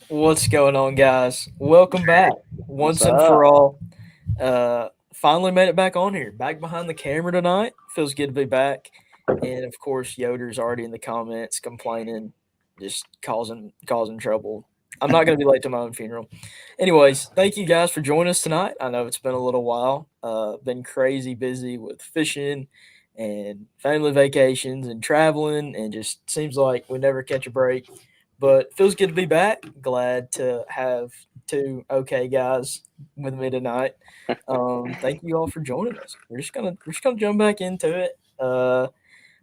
What's going on, guys? Welcome back What's once and for up? all. Finally made it back on here, back behind the camera tonight. Feels good to be back. And of course, Yoder's already in the comments complaining, just causing trouble. I'm not going to be late to my own funeral. Anyways, thank you guys for joining us tonight. I know it's been a little while. Been crazy busy with fishing and family vacations and traveling, and just seems like we never catch a break. But feels good to be back. Glad to have two okay guys with me tonight. Thank you all for joining us. We're just gonna jump back into it.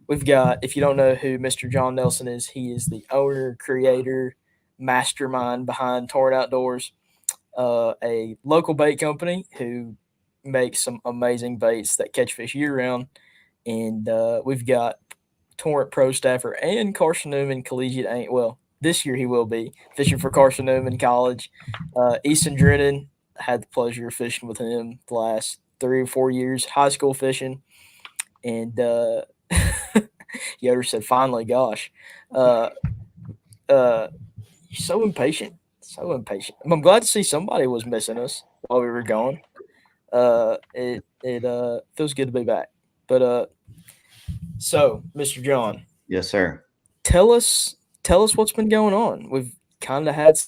We've got, if you don't know who Mr. John Nelson is, he is the owner, creator, mastermind behind Torrent Outdoors, a local bait company who makes some amazing baits that catch fish year round. And we've got Torrent pro staffer and Carson Newman collegiate ain't well. This year he will be fishing for Carson Newman College. Easton Drennan, had the pleasure of fishing with him the last 3 or 4 years, high school fishing, and Yoder said, "Finally, gosh, uh, uh, you're so impatient, so impatient." I'm glad to see somebody was missing us while we were gone. It feels good to be back. But so, Mr. John, Yes, sir. tell us tell us what's been going on. We've kind of had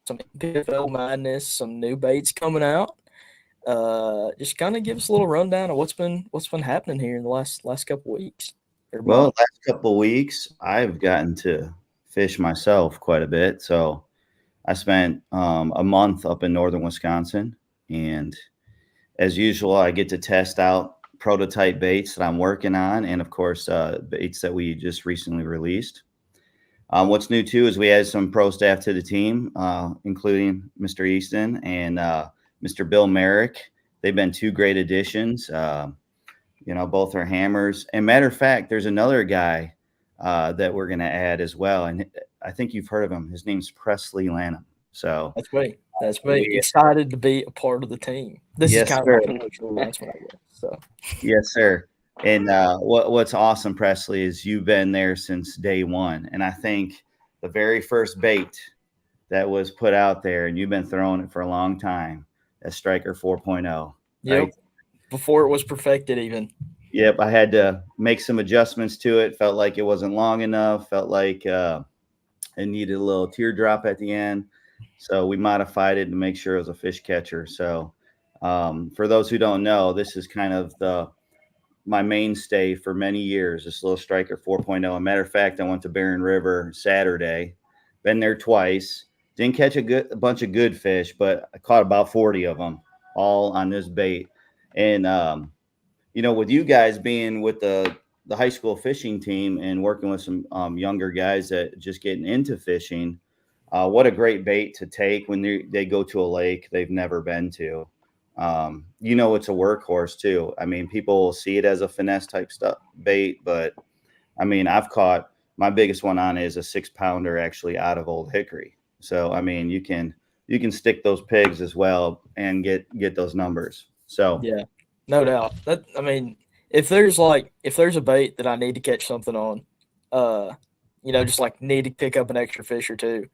some PFL madness, some new baits coming out. Just kind of give us a little rundown of what's been happening here in the last couple weeks or Well, months. last couple of weeks, I've gotten to fish myself quite a bit. So I spent a month up in northern Wisconsin, and as usual, I get to test out prototype baits that I'm working on, and of course, baits that we just recently released. What's new too is we added some pro staff to the team, including Mr. Easton and Mr. Bill Merrick. They've been two great additions. Both are hammers. And matter of fact, there's another guy that we're going to add as well, and I think you've heard of him. His name's Presley Lanham. So That's me. That's me. we, Excited to be a part of the team. This is yes, kind of sir, like an official announcement, I guess. So yes, sir. And what's awesome, Presley, is you've been there since day one, and I think the very first bait that was put out there, and you've been throwing it for a long time, as Striker 4.0, yep. right? Before it was perfected, even. Yep, I had to make some adjustments to it. Felt like it wasn't long enough. Felt like it needed a little teardrop at the end. So we modified it to make sure it was a fish catcher. So for those who don't know, this is kind of the my mainstay for many years. This little Striker 4.0. A matter of fact, I went to Barron River Saturday. Been there twice. Didn't catch a bunch of good fish, but I caught about 40 of them, all on this bait. And with you guys being with the high school fishing team and working with some younger guys that just getting into fishing, what a great bait to take when they go to a lake they've never been to. It's a workhorse too. I mean, people will see it as a finesse type stuff bait, but I mean, I've caught my biggest one on is a 6 pounder actually out of Old Hickory. So I mean, you can stick those pigs as well and get those numbers. So Yeah, no doubt. That I mean, if there's a bait that I need to catch something on, uh, just like need to pick up an extra fish or two,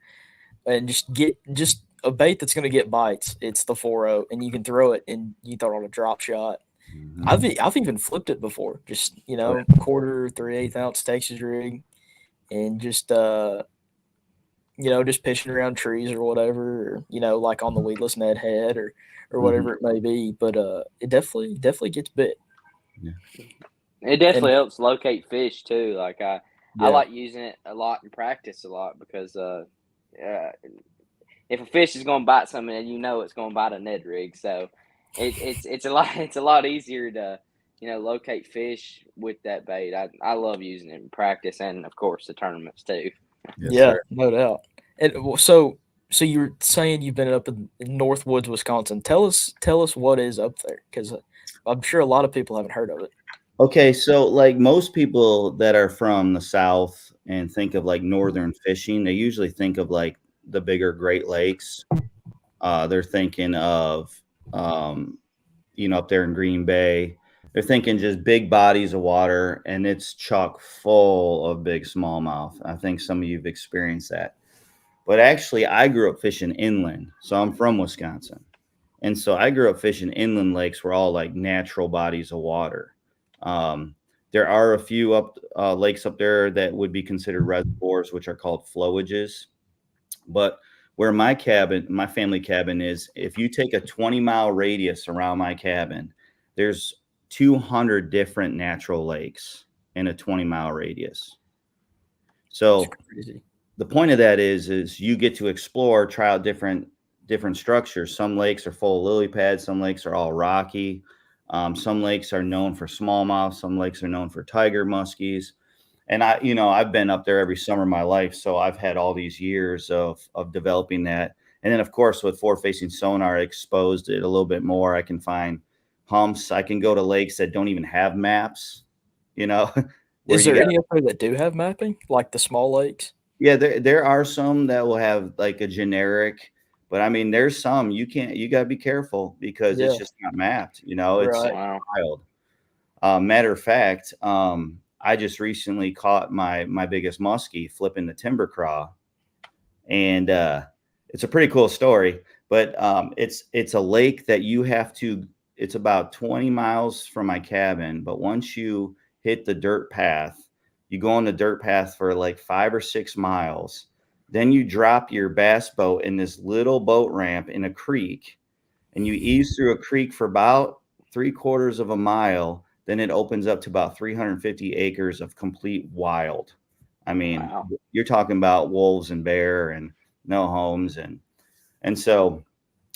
and just a bait that's gonna get bites. It's the 4.0, and you can throw it and you throw it on a drop shot. mhm. I've even flipped it before. Just quarter 3/8 ounce Texas rig, and just pitching around trees or whatever, or, like on the weedless net head or Mhm. whatever it may be. But it definitely gets bit. Yeah. It And definitely helps locate fish too. Like I yeah, like using it a lot in practice a lot because uh, if a fish is going to bite something, and you know it's going to bite a Ned rig, so it's a lot it's a lot easier to locate fish with that bait. I love using it in practice and of course the tournaments too. Yes, yeah, sir. no doubt. And so you're saying you've been up in Northwoods, Wisconsin. Tell us what is up there, because I'm sure a lot of people haven't heard of it. Okay, so like most people that are from the South and think of like northern fishing, they usually think of like the bigger Great Lakes. They're thinking of, um, up there in Green Bay. They're thinking just big bodies of water, and it's chock full of big smallmouth. I think some of you've experienced that. But actually, I grew up fishing inland, so I'm from Wisconsin, and so I grew up fishing inland lakes were all like natural bodies of water. Um, there are a few lakes up there that would be considered reservoirs, which are called flowages. But where my family cabin is, if you take a 20-mile radius around my cabin, there's 200 different natural lakes in a 20-mile radius. It's So crazy. the point of that is you get to explore, try out different structures. Some lakes are full of lily pads, some lakes are all rocky. Some lakes are known for smallmouth, some lakes are known for tiger muskies. And I've been up there every summer of my life, so I've had all these years of developing that. And then of course with forward facing sonar, I exposed it a little bit more. I can find humps. I can go to lakes that don't even have maps, you know, where Is you there got. any up there that do have mapping, like the small lakes? Yeah, there are some that will have like a generic, but I mean, there's some you got to be careful because Yeah, it's just not mapped. It's right. Wow. wild. Matter of fact, I just recently caught my biggest muskie flipping the timber craw, and it's a pretty cool story. But it's a lake that you have to. It's about 20 miles from my cabin, but once you hit the dirt path, you go on the dirt path for like 5 or 6 miles. Then you drop your bass boat in this little boat ramp in a creek, and you ease through a creek for about 3/4 of a mile. Then it opens up to about 350 acres of complete wild. I mean, Wow. you're talking about wolves and bear and no homes, and so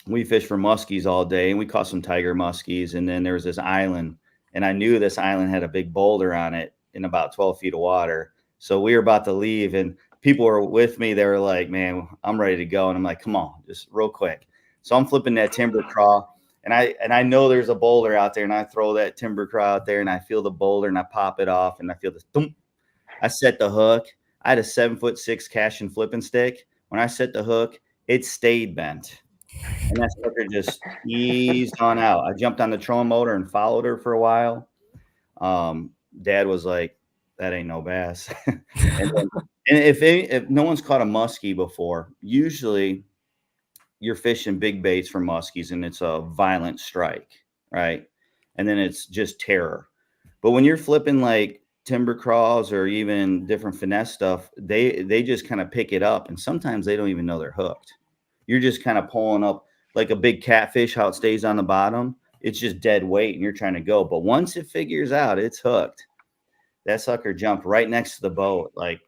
we fished for muskies all day, and we caught some tiger muskies. And then there was this island, and I knew this island had a big boulder on it in about 12 feet of water. So we were about to leave, and people were with me. They were like, "Man, I'm ready to go." And I'm like, "Come on, just real quick." So I'm flipping that timber craw, and I know there's a boulder out there, and I throw that timber craw out there, and I feel the boulder, and I pop it off, and I feel this thump. I set the hook. I had a 7'6" cash and flipping stick. When I set the hook, it stayed bent. And that sucker just eased on out. I jumped on the trolling motor and followed her for a while. Dad was like, "That ain't no bass." and then, and if no one's caught a muskie before, usually you're fishing big baits for muskies, and it's a violent strike, right? And then it's just terror. But when you're flipping like timber craws or even different finesse stuff, they just kind of pick it up, and sometimes they don't even know they're hooked. You're just kind of pulling up like a big catfish, how it stays on the bottom. It's just dead weight, and you're trying to go. But once it figures out it's hooked, that sucker jumped right next to the boat, like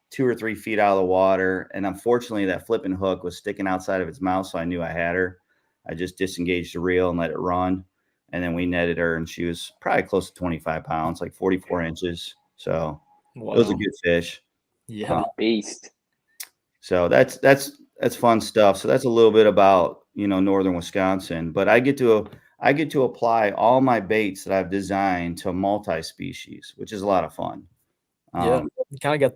2 or 3 feet out of the water. And unfortunately, that flipping hook was sticking outside of its mouth, so I knew I had her. I just disengaged the reel and let it run. And then we netted her, and she was probably close to 25 pounds, like 44 inches. So it was a Wow. good fish. Yeah. Beast. So that's fun stuff. So that's a little bit about northern Wisconsin. But I get to apply all my baits that I've designed to multi-species, which is a lot of fun. Yeah. You kind of got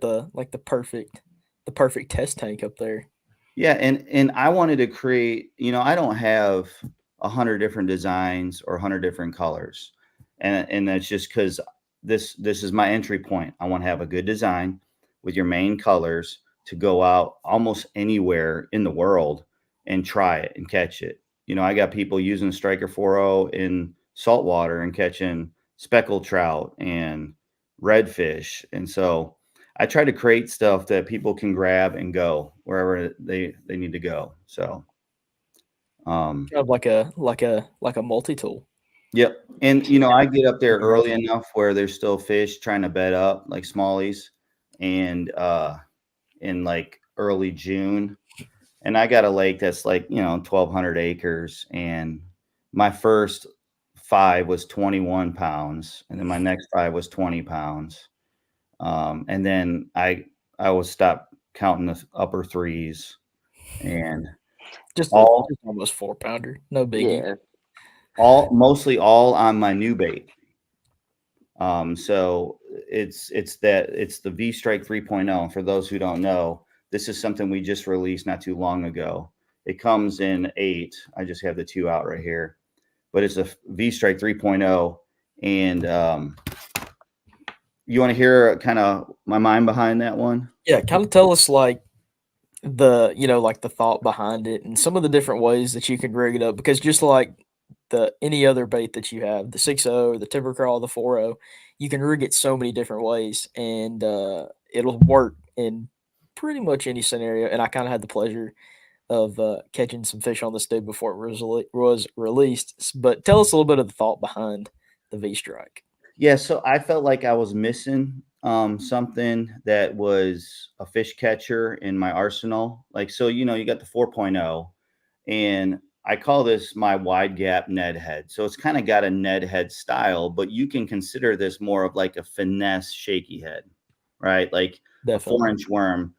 the perfect test tank up there. Yeah, and I wanted to create, I don't have 100 different designs or 100 different colors. And that's just because this is my entry point. I want to have a good design with your main colors to go out almost anywhere in the world and try it and catch it. I got people using Striker 4.0 in saltwater and catching speckled trout and redfish. And so I try to create stuff that people can grab and go wherever they need to go. So, Kind of like a multi-tool. yep. And I get up there early enough where there's still fish trying to bed up, like smallies, and in like early June. And I got a lake that's like 1,200 acres, and my first 5 was 21 pounds, and then my next 5 was 20 pounds. And then I will stop counting the upper threes, and Just all almost 4-pounder. No biggie. Yeah. mostly all on my new bait. So it's the V Strike 3.0. And for those who don't know, this is something we just released not too long ago. It comes in 8. I just have the 2 out right here, but it's a V Strike 3.0. And you want to hear kind of my mind behind that one? Yeah, kind of tell us like like the thought behind it and some of the different ways that you can rig it up, because just like any other bait that you have, the 6-0, the timber crawl, the 4-0, you can rig it so many different ways, and it'll work in pretty much any scenario. And I kind of had the pleasure of catching some fish on this dude before it was released. But tell us a little bit of the thought behind the V Strike. Yeah, so I felt like I was missing something that was a fish catcher in my arsenal. Like, so, you got the 4.0, and I call this my wide gap Ned head. So it's kind of got a Ned head style, but you can consider this more of like a finesse shaky head, right? Like Definitely. a 4-inch worm.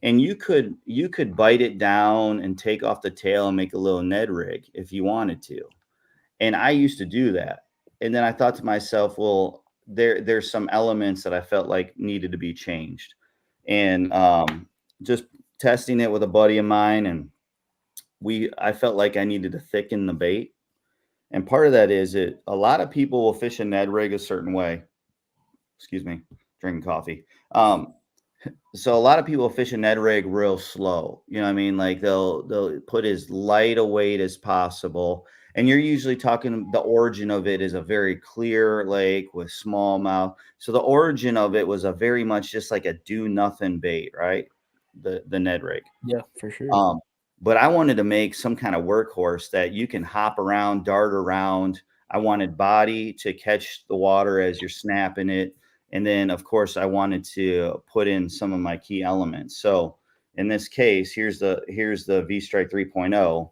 And you could bite it down and take off the tail and make a little Ned rig if you wanted to. And I used to do that. And then I thought to myself, well, there's some elements that I felt like needed to be changed. And just testing it with a buddy of mine, and I felt like I needed to thicken the bait. And part of that is a lot of people will fish a Ned rig a certain way. Excuse me, drinking coffee. So a lot of people fish a Ned rig real slow. You know what I mean? Like they'll put as light a weight as possible. And you're usually talking, the origin of it is a very clear lake with smallmouth. So the origin of it was a very much just like a do nothing bait, right? The Ned rig. Yeah, for sure. But I wanted to make some kind of workhorse that you can hop around, dart around. I wanted body to catch the water as you're snapping it. And then, of course, I wanted to put in some of my key elements. So in this case, here's the V Strike 3.0.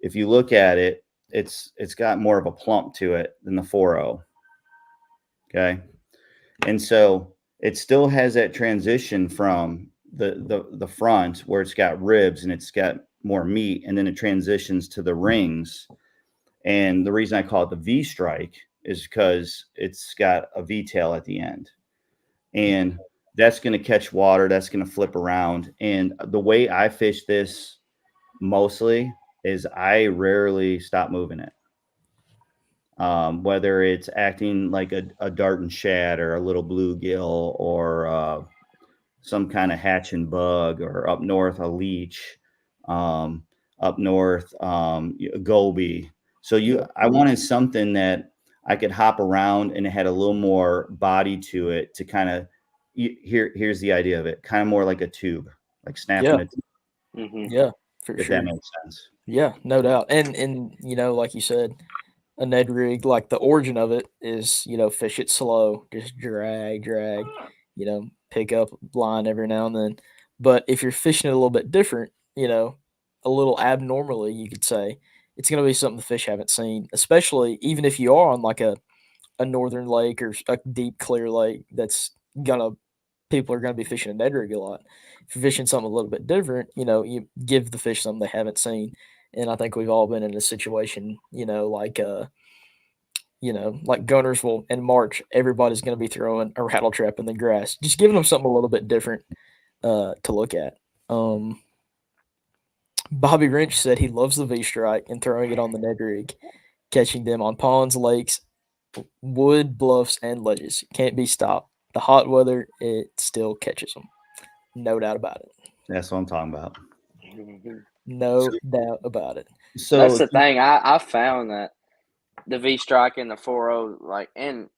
If you look at it, it's got more of a plump to it than the 4.0. Okay. And so it still has that transition from the front where it's got ribs and it's got more meat, and then it transitions to the rings. And the reason I call it the V Strike is because it's got a V tail at the end, and that's going to catch water. That's going to flip around. And the way I fish this mostly is I rarely stop moving it. Whether it's acting like a dart and shad or a little bluegill or some kind of hatch and bug, or up north a leech, up north a goby. So I wanted something that I could hop around and it had a little more body to it to kind of here's the idea of it, kind of more like a tube, like snapping a tube. Mm-hmm. Yeah, for if sure. that makes sense. Yeah, no doubt. And like you said, a Ned rig, like the origin of it is, fish it slow, just drag, pick up line every now and then. But if you're fishing it a little bit different, a little abnormally, you could say, it's going to be something the fish haven't seen, especially even if you are on like a northern lake or a deep, clear lake people are going to be fishing a Ned rig a lot. If you're fishing something a little bit different, you give the fish something they haven't seen. And I think we've all been in a situation, like Gunnersville in March, everybody's going to be throwing a rattle trap in the grass, just giving them something a little bit different to look at. Bobby Wrench said he loves the V Strike and throwing it on the Ned rig, catching them on ponds, lakes, wood, bluffs, and ledges. Can't be stopped. The hot weather, it still catches them. No doubt about it. That's what I'm talking about. No doubt about it. So that's the thing. I found that the V Strike and the 4.0, like, and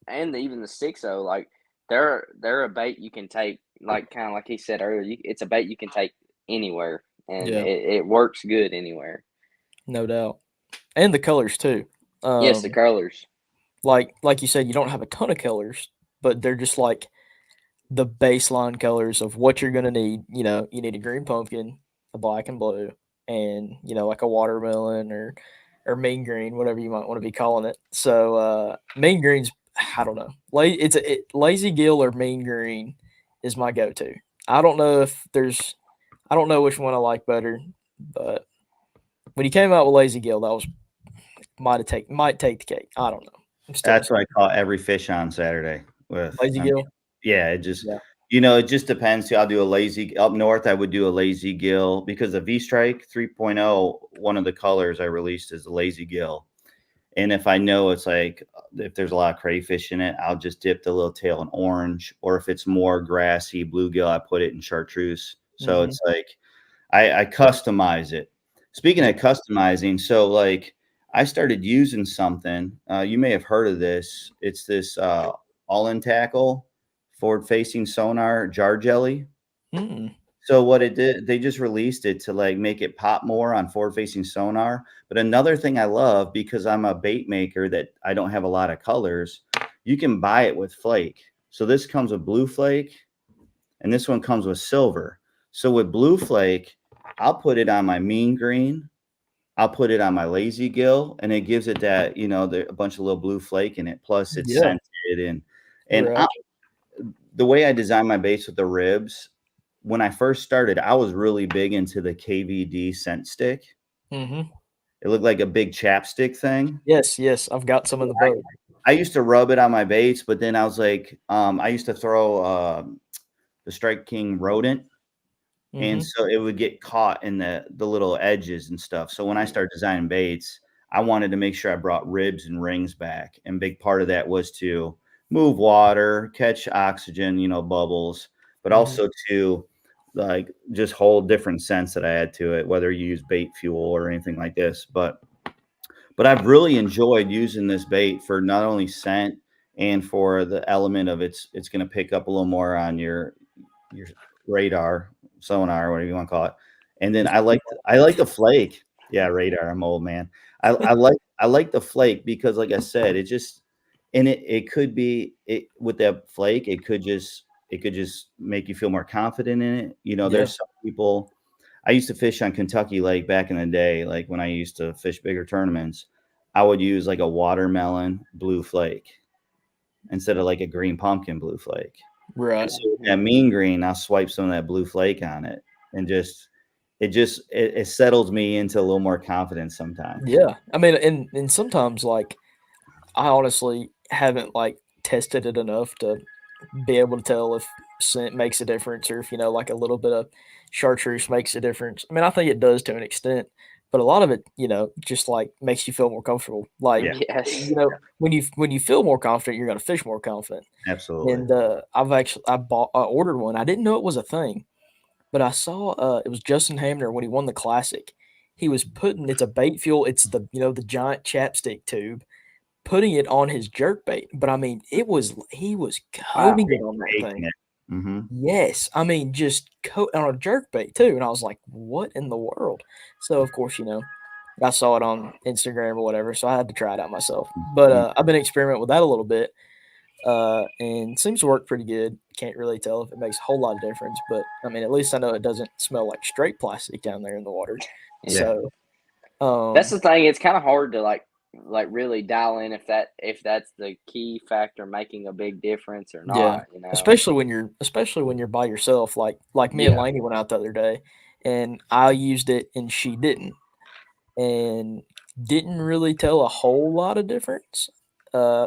even the 6.0, like, they're a bait you can take, like, kind of like he said earlier. It's a bait you can take anywhere, and it works good anywhere. No doubt. And the colors too. Yes, the colors. Like you said, you don't have a ton of colors, but they're just like the baseline colors of what you're going to need. You need a green pumpkin, a black and blue, and, like a watermelon or mean green, whatever you might want to be calling it. So mean green's, I don't know. Lazy gill or mean green is my go-to. I don't know which one I like better, but when he came out with lazy gill, that was might take the cake. I don't know. That's what I caught every fish on Saturday with lazy gill. Yeah, it just it just depends. I'll do a lazy up north. I would do a lazy gill because the V Strike 3.0, one of the colors I released is the lazy gill. And if I know it's like, if there's a lot of crayfish in it, I'll just dip the little tail in orange. Or if it's more grassy bluegill, I put it in chartreuse. So it's like I customize it. Speaking of customizing, so like I started using something. You may have heard of this. It's this all in tackle forward facing sonar jar jelly. Mm. So what it did, they just released it to like make it pop more on forward facing sonar. But another thing I love, because I'm a bait maker that I don't have a lot of colors, you can buy it with flake. So this comes with blue flake and this one comes with silver. So with blue flake, I'll put it on my mean green. I'll put it on my lazy gill, and it gives it that, a bunch of little blue flake in it. Plus it's Yeah. scented and Right. the way I design my baits with the ribs, when I first started, I was really big into the KVD scent stick. Mm-hmm. It looked like a big chapstick thing. Yes, I've got some in the boat. I used to rub it on my baits, but then I was like, I used to throw the Strike King rodent, and Mm-hmm. so it would get caught in the little edges and stuff. So when I started designing baits, I wanted to make sure I brought ribs and rings back, and big part of that was to move water, catch oxygen, bubbles, but also to like just hold different scents that I add to it, whether you use bait fuel or anything like this. But I've really enjoyed using this bait for not only scent and for the element of it's going to pick up a little more on your radar, sonar, whatever you want to call it. And then I like the flake. Yeah, radar. I'm old man. I like the flake because, like I said, it just and it could be it with that flake. It could just make you feel more confident in it. There's some people. I used to fish on Kentucky Lake back in the day, like when I used to fish bigger tournaments. I would use like a watermelon blue flake instead of like a green pumpkin blue flake. Right. And so with that mean green, I'll swipe some of that blue flake on it, and it settles me into a little more confidence sometimes. Yeah. I mean, and sometimes like I honestly haven't like tested it enough to be able to tell if scent makes a difference or if like a little bit of chartreuse makes a difference. I mean, I think it does to an extent, but a lot of it, just like makes you feel more comfortable. Like, Yeah, Yes. when you feel more confident, you're gonna fish more confident. absolutely. And I ordered one. I didn't know it was a thing, but I saw it was Justin Hamner when he won the classic. He was putting it's a bait fuel. It's the giant chapstick tube, putting it on his jerk bait. But I mean, he was Wow. coating it on that Taking thing. it. Mm-hmm. Yes, I mean just coat on a jerk bait too, and I was like, "What in the world?" So of course, I saw it on Instagram or whatever, so I had to try it out myself. But I've been experimenting with that a little bit, and seems to work pretty good. Can't really tell if it makes a whole lot of difference, but I mean, at least I know it doesn't smell like straight plastic down there in the water. Yeah. So, That's the thing. It's kind of hard to like really dial in if that's the key factor making a big difference or yeah, not. especially when you're by yourself, like me and Yeah. Lainey went out the other day, and I used it and she didn't, and didn't really tell a whole lot of difference.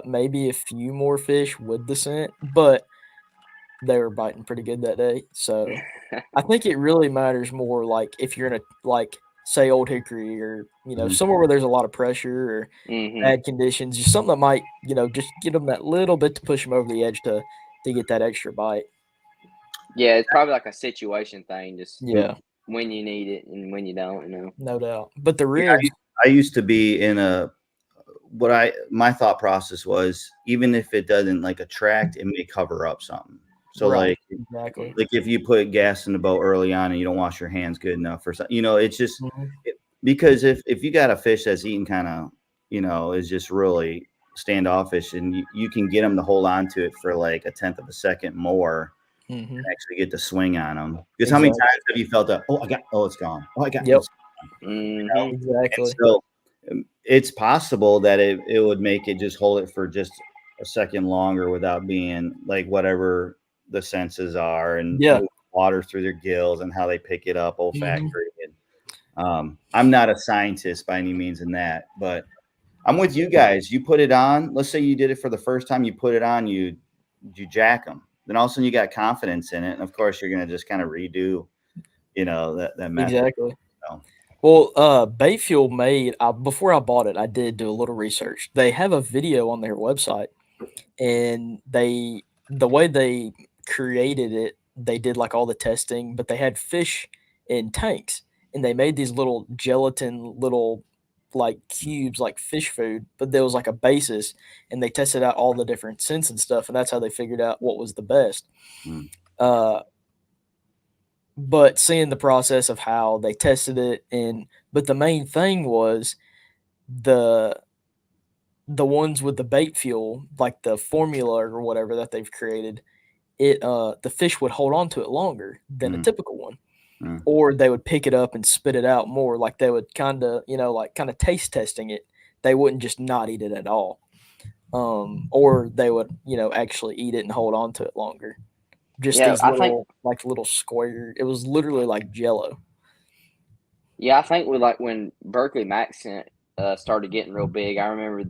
Maybe a few more fish with the scent, but they were biting pretty good that day. So I think it really matters more like if you're in a like say Old Hickory or somewhere where there's a lot of pressure or Mm-hmm. bad conditions, just something that might just get them that little bit to push them over the edge to get that extra bite. Yeah, it's probably like a situation thing, just Yeah, when you need it and when you don't. no doubt. But the Yeah, ribs, I used to be in my thought process was, even if it doesn't like attract, it may cover up something. So right? like Exactly. if you put gas in the boat early on and you don't wash your hands good enough or something, it's just Mhm. because if you got a fish that's eating kind of, is just really standoffish, and you can get them to hold on to it for like a tenth of a second more Mhm. and actually get the swing on them. Because how many Exactly. times have you felt that? It's gone. Oh, I got Yep. it's Mm-hmm. and Exactly. so it's possible that it would make it just hold it for just a second longer without being like whatever the senses are and Yeah. move water through their gills and how they pick it up olfactory. Mhm. And, I'm not a scientist by any means in that, but I'm with you guys. You put it on. Let's say you did it for the first time. You put it on. You jack them. Then all of a sudden you got confidence in it, and of course you're gonna just kind of redo, that method. Exactly. So, Well, Bait Fuel before I bought it, I did do a little research. They have a video on their website, and the way they created it they did like all the testing, but they had fish in tanks, and they made these little gelatin little like cubes like fish food, but there was like a basis, and they tested out all the different scents and stuff, and that's how they figured out what was the best. Mm. Uh, but seeing the process of how they tested it, and but the main thing was the ones with the bait fuel, like the formula or whatever that they've created, the fish would hold on to it longer than a Mm. typical one, Mm. or they would pick it up and spit it out more. Like they would kind of, like kind of taste testing it. They wouldn't just not eat it at all, or they would, actually eat it and hold on to it longer. Just Yeah, these I think little square. It was literally like Jello. Yeah, I think with like when Berkeley Maxent started getting real big, I remember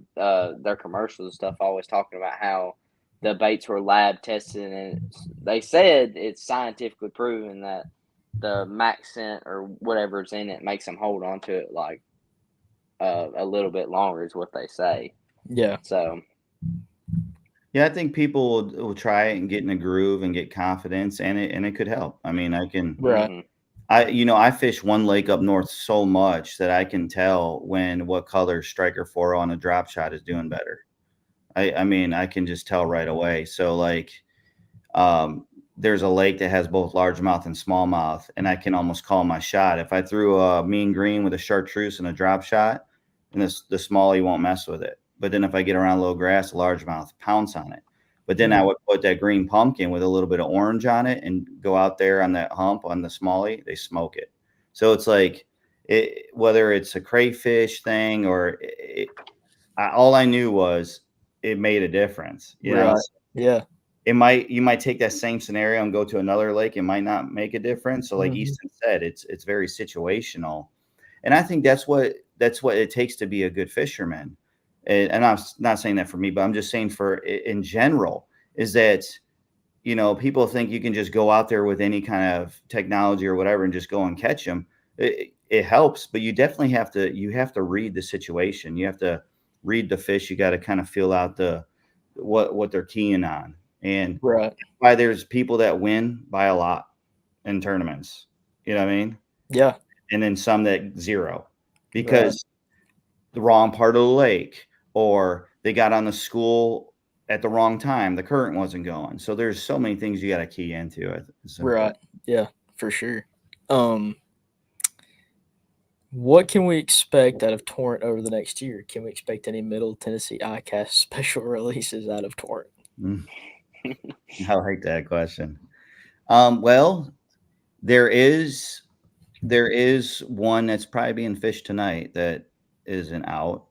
their commercials and stuff always talking about how the baits were lab tested, and they said it's scientifically proven that the Maxent or whatever's in it makes them hold on to it like a little bit longer, is what they say. Yeah, So Yeah, I think people will try it and get in a groove and get confidence, and it could help. I mean, right. mhm. I fish one lake up north so much that I can tell when what color striker 4 on a drop shot is doing better. I mean, I can just tell right away. So like, um, there's a lake that has both largemouth and smallmouth, and I can almost call my shot. If I threw a mean green with a chartreuse and a drop shot, and the smallie won't mess with it. But then if I get around low grass, largemouth pounce on it. But then I would put that green pumpkin with a little bit of orange on it and go out there on that hump on the smallie, they smoke it. So it's like whether it's a crayfish thing or all I knew was it made a difference. Right. Yeah. You might take that same scenario and go to another lake. It might not make a difference. So like Mhm. Easton said, it's very situational. And I think that's what it takes to be a good fisherman. And I'm not saying that for me, but I'm just saying for in general is that, people think you can just go out there with any kind of technology or whatever and just go and catch them. It helps, but you have to read the situation. You have to read the fish. You got to kind of feel out what they're keying on. And Right. why there's people that win by a lot in tournaments. You know what I mean? Yeah. And then some that zero Right. because the wrong part of the lake or they got on the school at the wrong time. The current wasn't going. So there's so many things you got to key into it. It's Right. important. Yeah, for sure. Um, what can we expect out of Torrent over the next year? Can we expect any Middle Tennessee ICAST special releases out of Torrent? Mm, I like that question. Well, there is one that's probably being fished tonight that isn't out.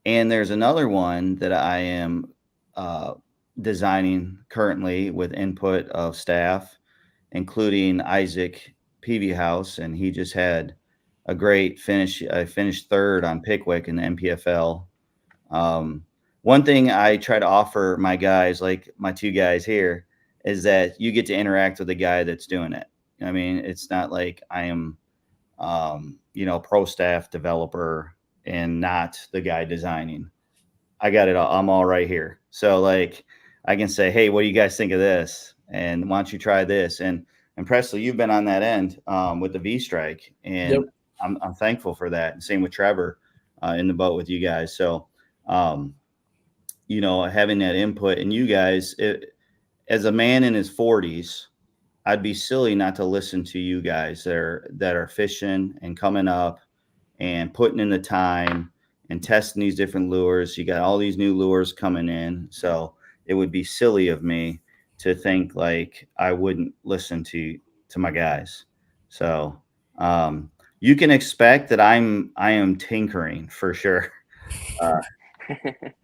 And there's another one that I am uh, designing currently with input of staff, including Isaac Peavyhouse, and he just had a great finish. I finished third on Pickwick in the MPFL. Um, One thing I try to offer my guys, like my two guys here, is that you get to interact with the guy that's doing it. I mean, it's not like I am, pro staff developer and not the guy designing. I got it all. I'm all right here. So like I can say, hey, what do you guys think of this? And why don't you try this? And Presley, you've been on that end with the V strike, Yep. and I'm thankful for that. And same with Trevor in the boat with you guys. So um, having that input and you guys, as a man in his 40s, I'd be silly not to listen to you guys that are fishing and coming up and putting in the time and testing these different lures. You got all these new lures coming in. So it would be silly of me to think like I wouldn't listen to my guys. So you can expect that I am tinkering for sure. Uh,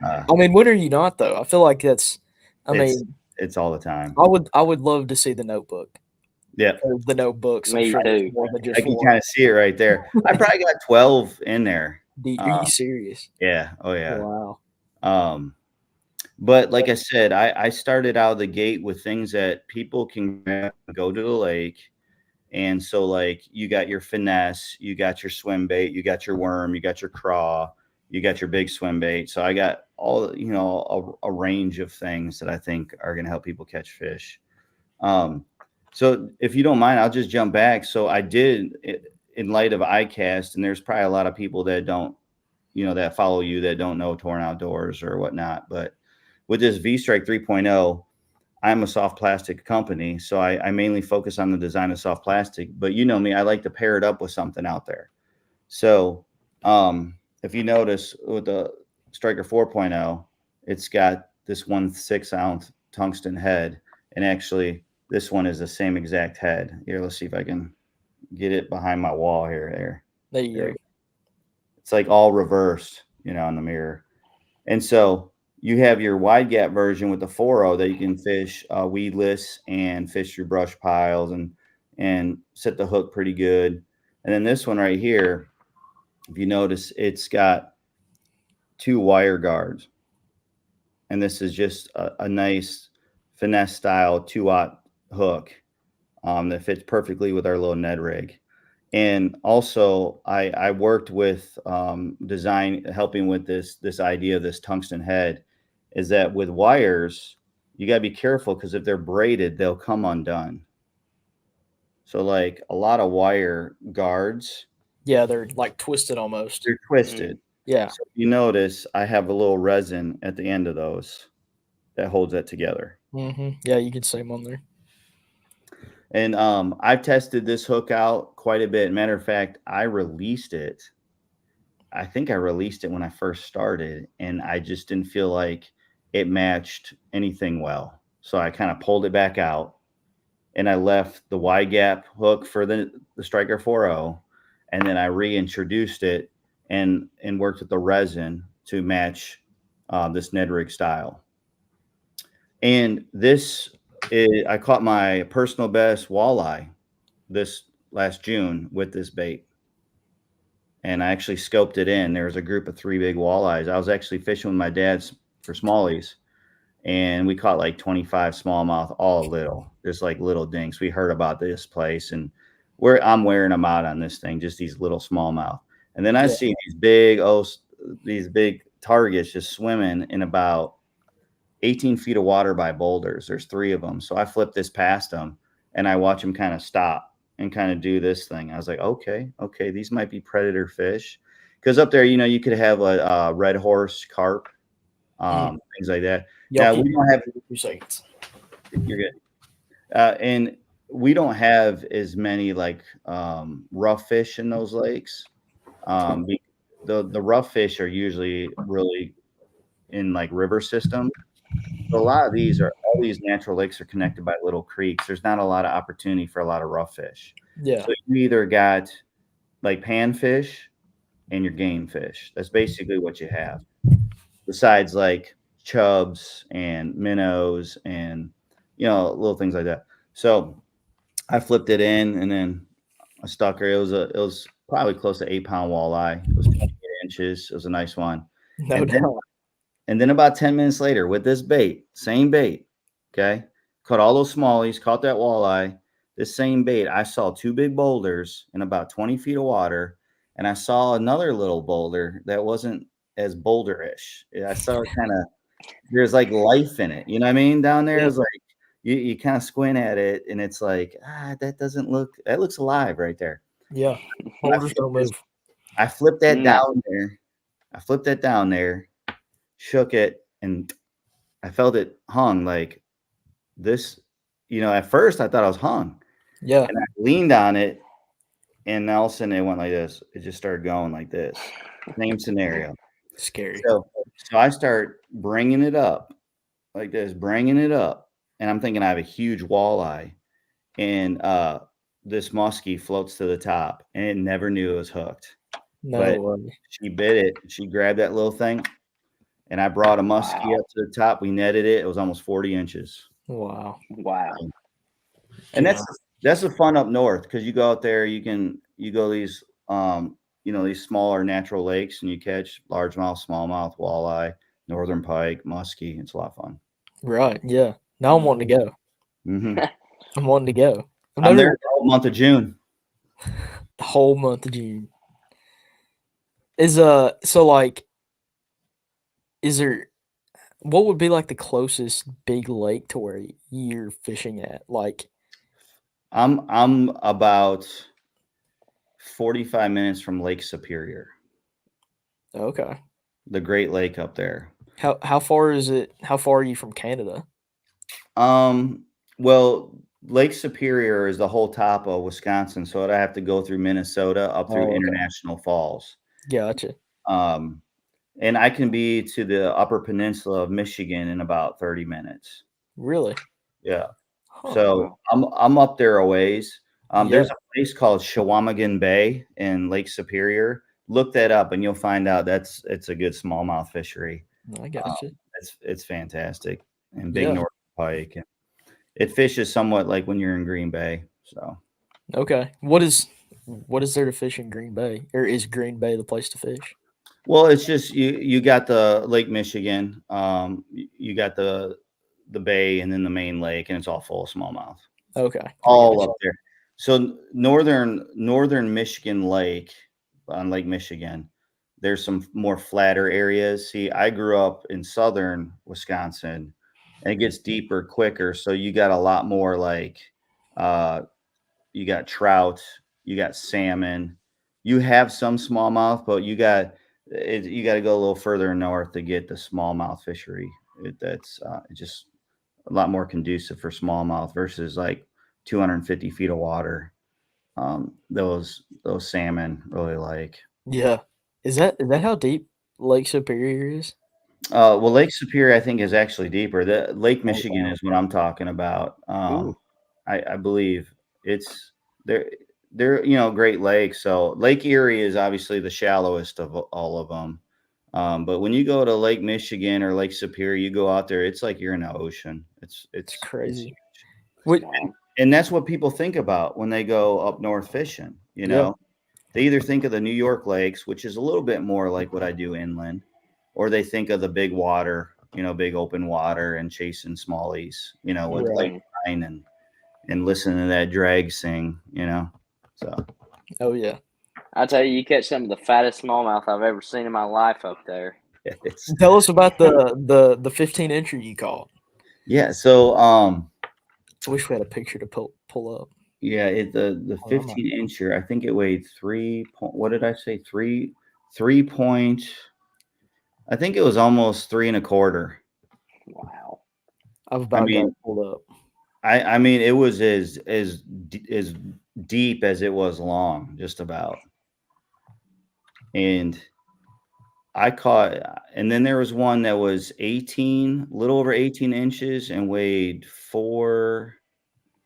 uh, I mean, when are you not though? I feel like that's. I it's mean, it's all the time. I would love to see the notebook Yeah. or the notebooks. I'm Me sure there's too. more than I just can one. kind of see it right there. I probably got 12 in there. Are you serious? Yeah. Oh yeah. Wow. Um, But like I said, I started out of the gate with things that people can grab and go to the lake. And so like you got your finesse, you got your swim bait, you got your worm, you got your craw, you got your big swim bait. So I got all, a range of things that I think are going to help people catch fish. So if you don't mind, I'll just jump back. So I did, in light of iCast, and there's probably a lot of people that don't, that follow you that don't know Torrent Outdoors or whatnot. But with this V-Strike 3.0, I'm a soft plastic company, so I mainly focus on the design of soft plastic. But you know me, I like to pair it up with something out there. So if you notice with the Striker 4.0, it's got this 1/6-ounce tungsten head, and actually this one is the same exact head. Here, let's see if I can get it behind my wall here. There you go. It's like all reversed, in the mirror. And so you have your wide gap version with the 4.0 that you can fish weedless and fish through brush piles and set the hook pretty good. And then this one right here, if you notice, it's got 2 wire guards. And this is just a nice finesse style 2/0 hook that fits perfectly with our little Ned rig. And also I worked with helping with this idea of this tungsten head, is that with wires, you got to be careful because if they're braided, they'll come undone. So like a lot of wire guards, Yeah, they're like twisted almost. they're twisted. Yeah. So if you notice, I have a little resin at the end of those that holds that together. Yeah, you can see them on there. And I've tested this hook out quite a bit. Matter of fact, I released it. I think I released it when I first started, and I just didn't feel like it matched anything well. So I kind of pulled it back out, and I left the wide gap hook for the Striker 4.0, and then I reintroduced it and worked with the resin to match this Ned rig style. And I caught my personal best walleye this last June with this bait. And I actually scoped it in. There was a group of 3 big walleyes. I was actually fishing with my dad's for smallies, and we caught like 25 smallmouth, all little, just like little dinks. We heard about this place, and I'm wearing them out on this thing, just these little smallmouth. And then I see these big targets just swimming in about 18 feet of water by boulders. There's 3 of them. So I flip this past them, and I watch them kind of stop and kind of do this thing. I was like, okay, these might be predator fish. Because up there, you could have a red horse carp, things like that. Now, we don't have 2 seconds. You're good. And we don't have as many like rough fish in those lakes. The rough fish are usually really in like river systems. So all these natural lakes are connected by little creeks. There's not a lot of opportunity for a lot of rough fish. Yeah. So you either got like panfish and your game fish. That's basically what you have. Besides like chubs and minnows and little things like that. So I flipped it in, and then I stuck her. It was probably close to 8-pound walleye. It was 28 inches. It was a nice one. No doubt. And then about 10 minutes later, with this bait, same bait, okay, caught all those smallies, caught that walleye, this same bait, I saw 2 big boulders in about 20 feet of water, and I saw another little boulder that wasn't as boulderish. I saw it kind of, there's like life in it, you know what I mean? Down there, it's like, you kind of squint at it, and it's like, that looks alive right there. Yeah, boulders don't move. I flipped that down there. Shook it, and I felt it hung like this. At first I thought I was hung. Yeah. And I leaned on it, and all of a sudden it went like this. It just started going like this. Same scenario. Scary. So I start bringing it up like this, and I'm thinking I have a huge walleye, and this muskie floats to the top, and it never knew it was hooked. No way. She bit it. She grabbed that little thing. And I brought a muskie up to the top. We netted it. It was almost 40 inches. Wow. And that's the fun up north, because you go out there, you go these these smaller natural lakes, and you catch largemouth, smallmouth, walleye, northern pike, muskie. It's a lot of fun. Right. Yeah. Now I'm wanting to go. I'm wanting to go. I'm there the whole month of June. The whole month of June. Is so like, is there, What would be like the closest big lake to where you're fishing at? Like, I'm about 45 minutes from Lake Superior, okay. the Great Lake up there. How far is it? How far are you from Canada? Um, well, Lake Superior is the whole top of Wisconsin, so I'd have to go through Minnesota up through Oh, okay. International Falls. Gotcha. Um, and I can be to the Upper Peninsula of Michigan in about 30 minutes. Really? Yeah. Huh. So Wow. I'm up there a ways. Yeah. There's a place called Shawamigan Bay in Lake Superior. Look that up, and you'll find out it's a good smallmouth fishery. I Um, gotcha. it's fantastic and big Yeah. north pike. And it fishes somewhat like when you're in Green Bay. So Okay. What is there to fish in Green Bay? Or is Green Bay the place to fish? well, it's just you got the Lake Michigan, you got the bay, and then the main lake, and it's all full of smallmouth. Okay. I All gotcha. up there. So northern Michigan Lake on Lake Michigan, there's some more flatter areas. See, I grew up in southern Wisconsin, and it gets deeper quicker. So you got a lot more like uh, you got trout, you got salmon, you have some smallmouth, but you got to go a little further north to get the smallmouth fishery. That's just a lot more conducive for smallmouth versus like 250 feet of water. Those salmon really like. Yeah. Is that how deep Lake Superior is? Well, Lake Superior, I think, is actually deeper. The Lake Oh Michigan wow. is what I'm talking about. Ooh, I believe it's they're Great Lakes. So Lake Erie is obviously the shallowest of all of them. But when you go to Lake Michigan or Lake Superior, you go out there, it's like you're in the ocean. it's It's crazy. huge. What? Wow. And that's what people think about when they go up north fishing. Yeah. They either think of the New York lakes, which is a little bit more like what I do inland, or they think of the big water, big open water and chasing smallies, with light Right. Mm-hmm. line and listening to that drag sing. So Oh yeah. I tell you, you catch some of the fattest smallmouth I've ever seen in my life up there. it's Tell us about the 15 incher you caught. yeah. So I wish we had a picture to pull up. yeah, the Oh, 15 incher, I think it weighed what did I say? 3 point. I think it was almost 3 1/4. Wow. I've I about got it mean, pulled up. I mean, it was as deep as it was long, just about. And I caught, and then there was one that was 18, little over 18 inches, and weighed four.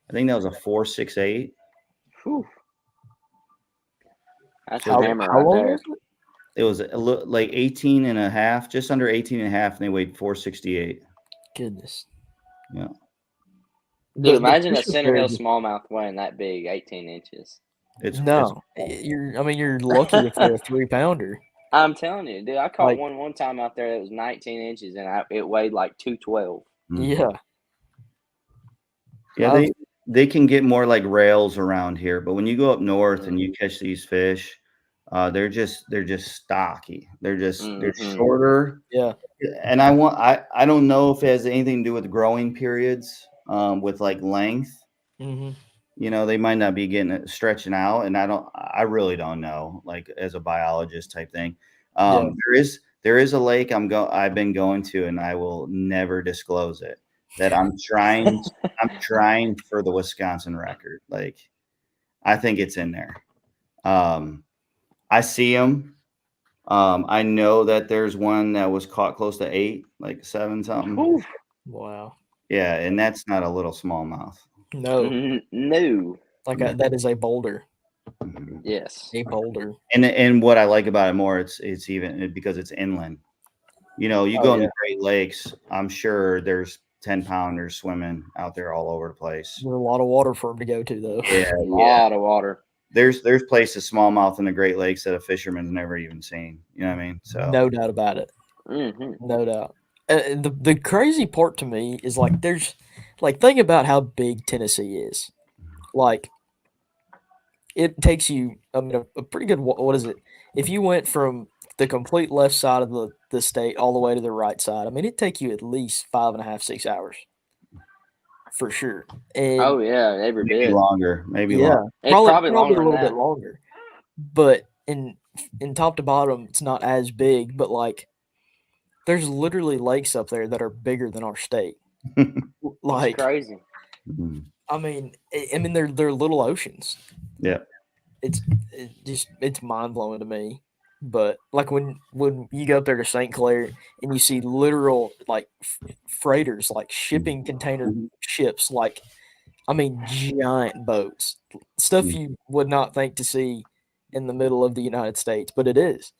I think that was a 4.68. Whew. That's a So hammer How right long there. was it? it was like 18 and a half, just under 18 and a half, and they weighed 4.68. Goodness. Yeah. Dude, The imagine a fish up center there hill just smallmouth weighing that big, 18 inches. It's no. You're lucky if they're a 3 pounder. I'm telling you, dude, I caught Like one time out there that was 19 inches and it weighed like 212. yeah. Yeah, I've they can get more like rails around here, but when you go up north and Mm. you catch these fish, they're just stocky. They're Mm-hmm. shorter, yeah. and I don't know if it has anything to do with growing periods, with like length. Hmm. They might not be getting it stretching out, and I really don't know, like as a biologist type thing. Yeah. There is a lake I've been going to, and I will never disclose it. That I'm trying for the Wisconsin record. Like I think it's in there. Um, I see them. I know that there's one that was caught close to 8, like 7 something. Whew. Wow. Yeah, and that's not a little smallmouth. No. No. Like Mhm. that is a boulder. Mhm. Yes. A boulder. And what I like about it more, it's even because it's inland. You Oh go in yeah. the Great Lakes, I'm sure there's 10 pounders swimming out there all over the place. There's a lot of water for them to go to though. Yeah, A yeah. lot of water. There's places smallmouth in the Great Lakes that a fisherman's never even seen. You know what I mean? So No doubt about it. Mm-hmm. No doubt. The crazy part to me is like there's like think about how big Tennessee is. Like it takes you. I mean, a pretty good. What is it? If you went from the complete left side of the state all the way to the right side. I mean, it'd take you at least 5.5, 6 hours for sure. Oh And yeah, every Maybe bit. longer. Maybe longer. yeah, It's probably probably longer a than little bit that. longer. But in top to bottom, it's not as big. But like, there's literally lakes up there that are bigger than our state. It's Like, crazy. Mhm. I mean, they're little oceans. Yeah. It's mind blowing to me. But like when you go up there to St. Clair and you see literal like freighters, like shipping container Mhm. ships, like I mean giant boats, stuff Mhm. you would not think to see in the middle of the United States, but it is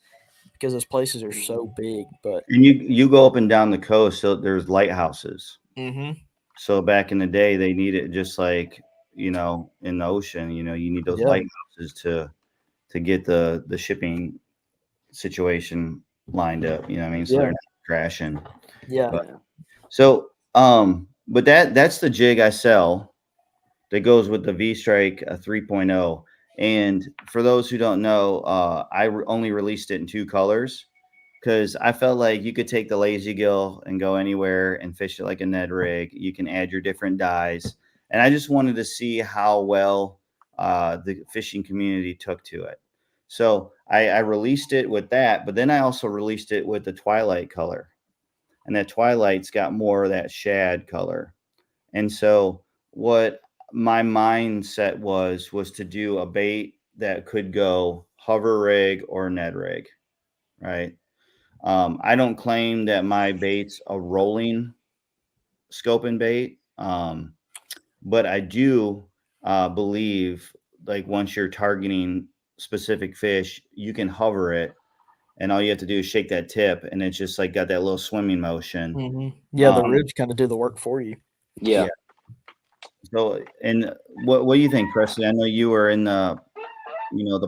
because those places are so big. But And you go up and down the coast, so there's lighthouses. hmm So back in the day, they needed just like in the ocean, you need those yeah, lighthouses to get the shipping situation lined up. You know what I mean? So they're yeah, not crashing. yeah, But Yeah. so but that's the jig I sell that goes with the V Strike 3.0. And for those who don't know, only released it in two colors because I felt like you could take the lazy gill and go anywhere and fish it like a Ned rig. You can add your different dyes, and I just wanted to see how well the fishing community took to it. So I released it with that, but then I also released it with the twilight color, and that twilight's got more of that shad color. And so what my mindset was to do a bait that could go hover rig or Ned rig, right? I don't claim that my bait's a rolling scoping bait, but I do believe like once you're targeting specific fish, you can hover it, and all you have to do is shake that tip, and it's just like got that little swimming motion. yeah. The Um, ribs kind of do the work for you. Yeah. yeah. So, and what do you think, Presley? I know you were in the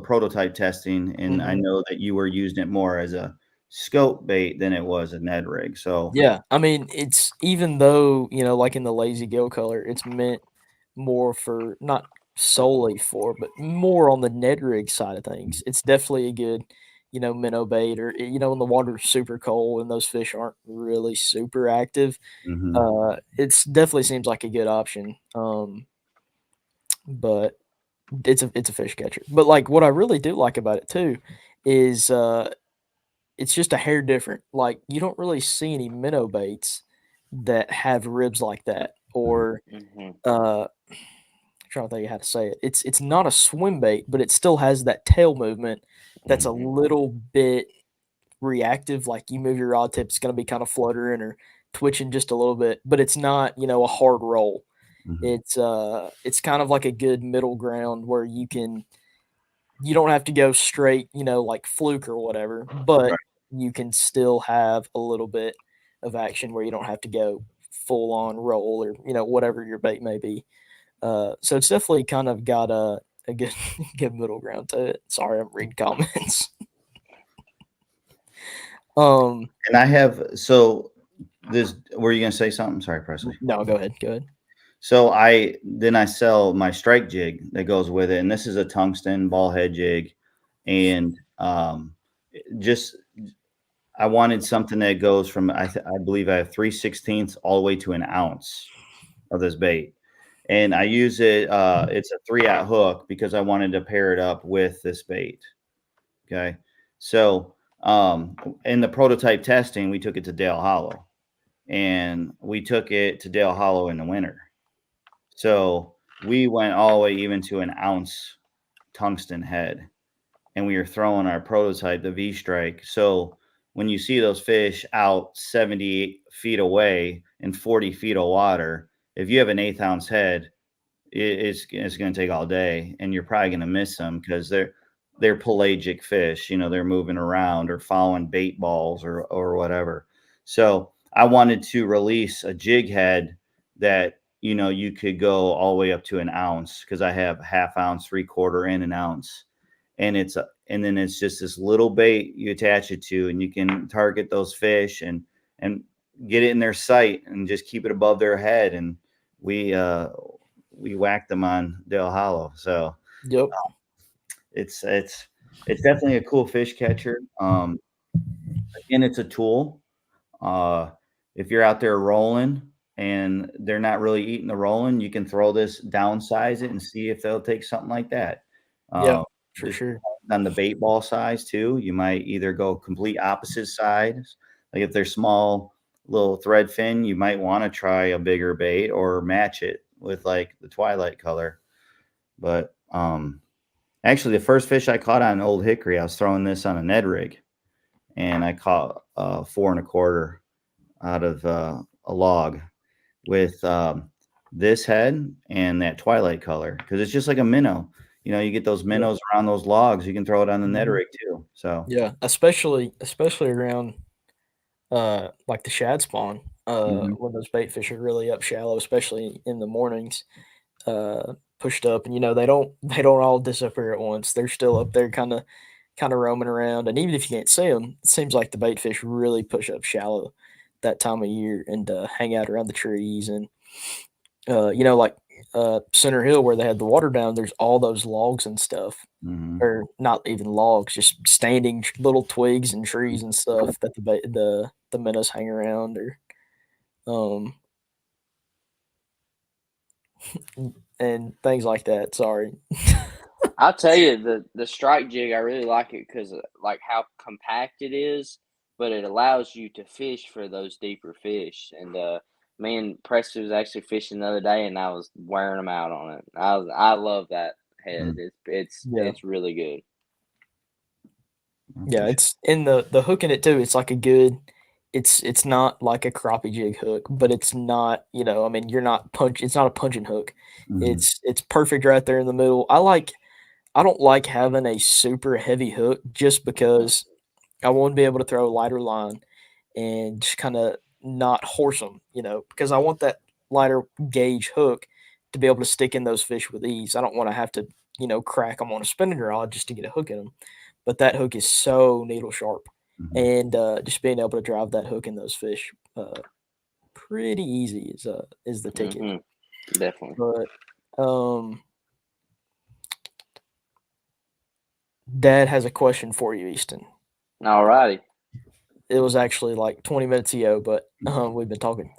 prototype testing, and I hmm know that you were using it more as a scope bait than it was a Ned rig. So, Yeah, I mean, it's even though, like in the lazy gill color, it's meant more for not solely for, but more on the Ned rig side of things. It's definitely a good, minnow bait or when the water's super cold and those fish aren't really super active. mhm. It's definitely seems like a good option. But it's a fish catcher. But like what I really do like about it too is it's just a hair different. Like you don't really see any minnow baits that have ribs like that, or Hmm. trying to think of how to say it. It's not a swim bait, but it still has that tail movement that's a Hmm. little bit reactive. Like you move your rod tip, it's going to be kind of fluttering or twitching just a little bit, but it's not a hard roll. Mhm. It's kind of like a good middle ground where you don't have to go straight, like fluke or whatever, but Right. you can still have a little bit of action where you don't have to go full on roll or whatever your bait may be. So it's definitely kind of got a good good middle ground to it. Sorry, I'm reading comments. um, And I have so this. Were you gonna say something? Sorry, Presley. no, go ahead, go ahead. So I sell my strike jig that goes with it, and this is a tungsten ball head jig, and just I wanted something that goes from I believe I have 3/16 all the way to an ounce of this bait, and I use it. It's a 3/0 hook because I wanted to pair it up with this bait. Okay, so in the prototype testing, we took it to Dale Hollow, and we took it to Dale Hollow in the winter. So we went all the way even to an ounce tungsten head, and we were throwing our prototype, the V Strike. So when you see those fish out 70 feet away in 40 feet of water, if you have an 1/8 ounce head, it's going to take all day, and you're probably going to miss them because they're pelagic fish. They're moving around or following bait balls or whatever. So I wanted to release a jig head that you could go all the way up to an ounce because I have 1/2 ounce, 3/4, and an ounce, and then it's just this little bait you attach it to, and you can target those fish and get it in their sight and just keep it above their head, and we uh we whacked them on Dale Hollow. So Yep. it's definitely a cool fish catcher. Again, it's a tool. If you're out there rolling and they're not really eating the rolling, you can throw this, downsize it, and see if they'll take something like that. Yeah, Uh, for just sure. on the bait ball size too, you might either go complete opposite sides. Like if they're small, little thread fin, you might want to try a bigger bait or match it with like the twilight color. But actually, the first fish I caught on Old Hickory, I was throwing this on a Ned rig, and I caught 4 1/4 out of a log with this head and that twilight color because it's just like a minnow. You know, you get those Yeah. minnows around those logs, you can throw it on the Ned Mhm. rig too. So, Yeah, especially around like the shad spawn, mhm, when those bait fish are really up shallow, especially in the mornings, pushed up, and they don't all disappear at once. They're still up there, kind of roaming around, and even if you can't see them, it seems like the bait fish really push up shallow that time of year and hang out around the trees and like Center Hill where they had the water down. There's all those logs and stuff, mhm. or not even logs, just standing little twigs and trees and stuff that the minnows hang around, or um and things like that. Sorry. I'll tell you the strike jig. I really like it because like how compact it is, but it allows you to fish for those deeper fish. And me and Preston was actually fishing the other day, and I was wearing them out on it. I love that head. Mm, Yeah. It's really good. Yeah, okay. it's in the hook in it too. It's like a good. It's not like a crappie jig hook, but it's not. I mean, you're not punch. It's not a punching hook. Mhm, It's perfect right there in the middle. I don't like having a super heavy hook just because I want to be able to throw a lighter line and just kind of not horse them. Because I want that lighter gauge hook to be able to stick in those fish with ease. I don't want to have to crack them on a spinning rod just to get a hook in them. But that hook is so needle sharp, mhm. and just being able to drive that hook in those fish, pretty easy is the ticket. Hmm. Definitely. But um, Dad has a question for you, Easton. All righty. It was actually like 20 minutes ago, but we've been talking.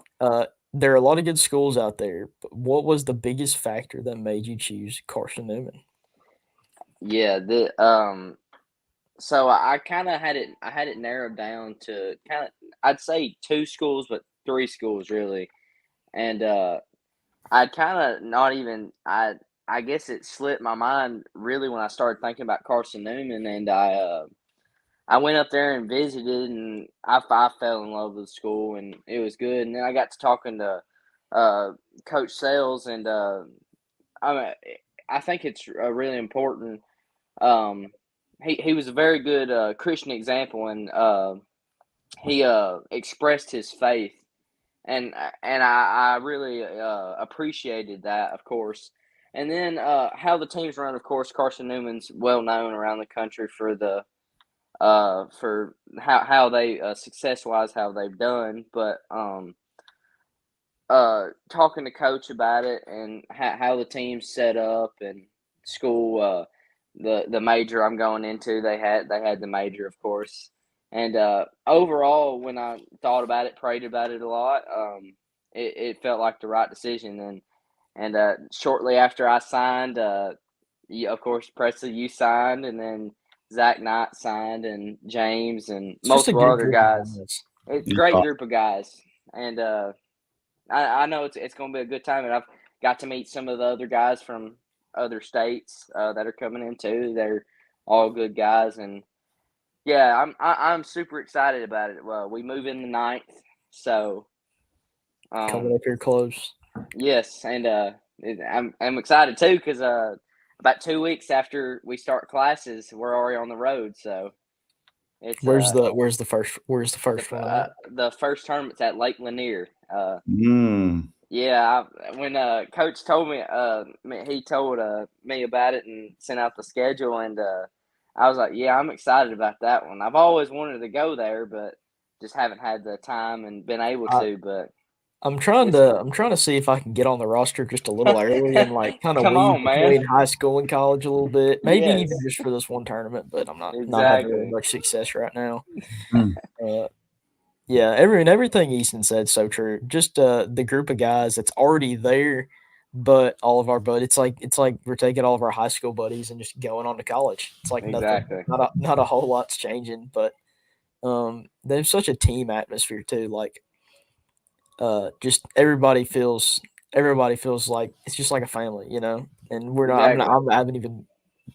There are a lot of good schools out there. But what was the biggest factor that made you choose Carson Newman? Yeah. So I kind of had it. I had it narrowed down to kind of. I'd say two schools, but three schools really. And I kind of not even. I guess it slipped my mind really when I started thinking about Carson Newman, and I went up there and visited, and I fell in love with the school, and it was good. And then I got to talking to uh, Coach Sales, and I mean, I think it's really important. Um, he was a very good Christian example, and he expressed his faith, and I really appreciated that, of course. And then how the teams run, of course, Carson Newman's well known around the country for how they success wise how they've done, but talking to coach about it and how the team's set up and school the major I'm going into they had the major of course. And overall when I thought about it, prayed about it a lot, it felt like the right decision. And shortly after I signed, of course Presley, you signed, and then Zach Knight signed, and James and It's just a multiple good other group of guys. guys. It's a You great saw- group of guys. And I know it's going to be a good time, and I've got to meet some of the other guys from other states that are coming in too. They're all good guys, and yeah, I'm super excited about it. Well, we move in the ninth, so Coming um, up here close. yes, and I'm excited too because about 2 weeks after we start classes, we're already on the road. So it's Where's the first one at? the first tournament's at Lake Lanier. Mm, Yeah, when coach told me, he told me about it and sent out the schedule, and I was like, yeah, I'm excited about that one. I've always wanted to go there, but just haven't had the time and been able I to. But I'm trying to see if I can get on the roster just a little early and like kind of Come weave on, man. between high school and college a little bit. Maybe even Yes. just for this one tournament, but I'm not having really Exactly. much success right now. Mm. Yeah, everything Easton said is so true. Just the group of guys that's already there, but all of our buddies, it's like we're taking all of our high school buddies and just going on to college. It's like nothing, Exactly. not a whole lot's changing, but there's such a team atmosphere too. Like just everybody feels like it's just like a family, you know. And we're not. Exactly. I haven't even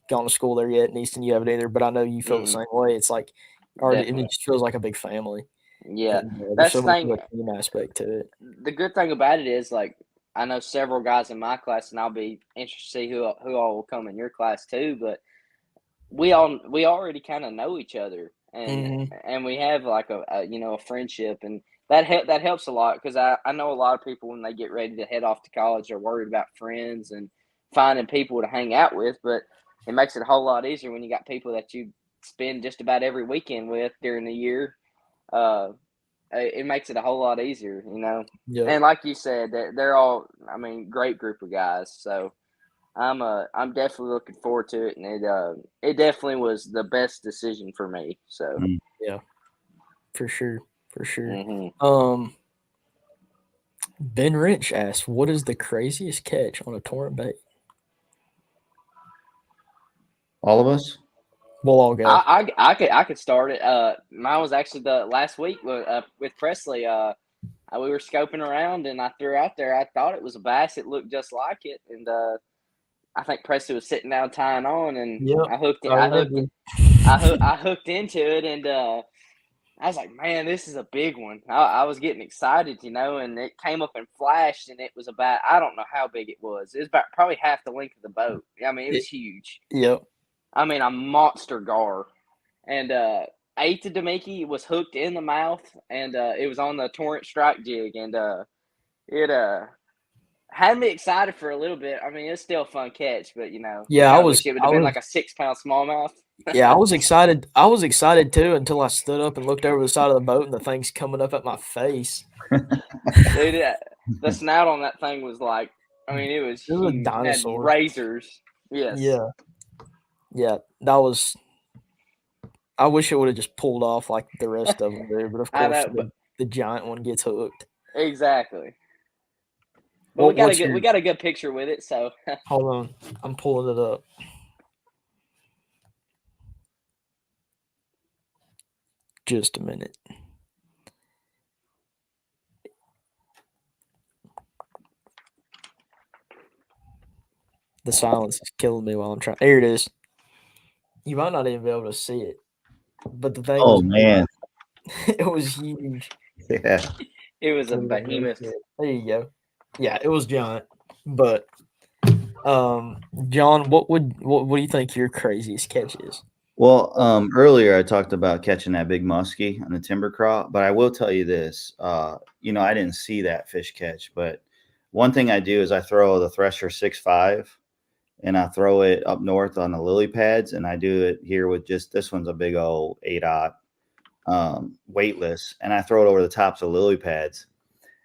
gone to school there yet, and Easton, you haven't either. But I know you feel the Mm-mm. same way. It's like already, and it Definitely. just feels like a big family. Yeah. And there's That's so the much of thing. a team aspect to it. The good thing about it is, like, I know several guys in my class, and I'll be interested to see who all will come in your class too. But we already kind of know each other, Mhm. and we have like a friendship, and that helps a lot, because I know a lot of people when they get ready to head off to college are worried about friends and finding people to hang out with, but it makes it a whole lot easier when you got people that you spend just about every weekend with during the year. Uh, it makes it a whole lot easier, you know. Yep. And like you said, they're all, I mean, great group of guys. So I'm definitely looking forward to it, and it definitely was the best decision for me. So Mm. Yeah. For sure. For sure. hmm Ben Rich asked, "What is the craziest catch on a torrent bait?" All of us. We'll all go. I could start it. Mine was actually the last week with Presley. We were scoping around, and I threw out there. I thought it was a bass. It looked just like it, and I think Presley was sitting down tying on, and Yep. I hooked it. I I hooked remember. it. I hooked into it, and I was like, man, this is a big one. I was getting excited, you know, and it came up and flashed, and it was about, I don't know how big it was. It was about probably half the length of the boat. I mean, it was huge. Yep. I mean, a monster gar. And ate the Demiki, was hooked in the mouth, and it was on the Torrent strike jig, and it had me excited for a little bit. I mean, it's still a fun catch, but you know, you Yeah, kind of wish it would I have been was like a 6 pound smallmouth. yeah, I was excited. I was excited too until I stood up and looked over the side of the boat and the thing's coming up at my face. Dude, the snout on that thing was like, I mean, it was It was a huge. It had dinosaur. razors. Yes. Yeah. Yeah. That was I wish it would have just pulled off like the rest of them do, but of I course know, but the giant one gets hooked. exactly. But What's we your got a good picture with it, so hold on. I'm pulling it up. Just a minute. The silence is killing me while I'm trying. Here it is. You might not even be able to see it, but the thing Oh was man. it was huge. Yeah. it was a There behemoth. you go. Yeah, it was giant. But John, what do you think your craziest catch is? Well, earlier I talked about catching that big muskie on the timber craw, but I will tell you this. I didn't see that fish catch, but one thing I do is I throw the Thresher 6.5 and I throw it up north on the lily pads, and I do it here with just this one's a big old 8/0 weightless, and I throw it over the tops of lily pads.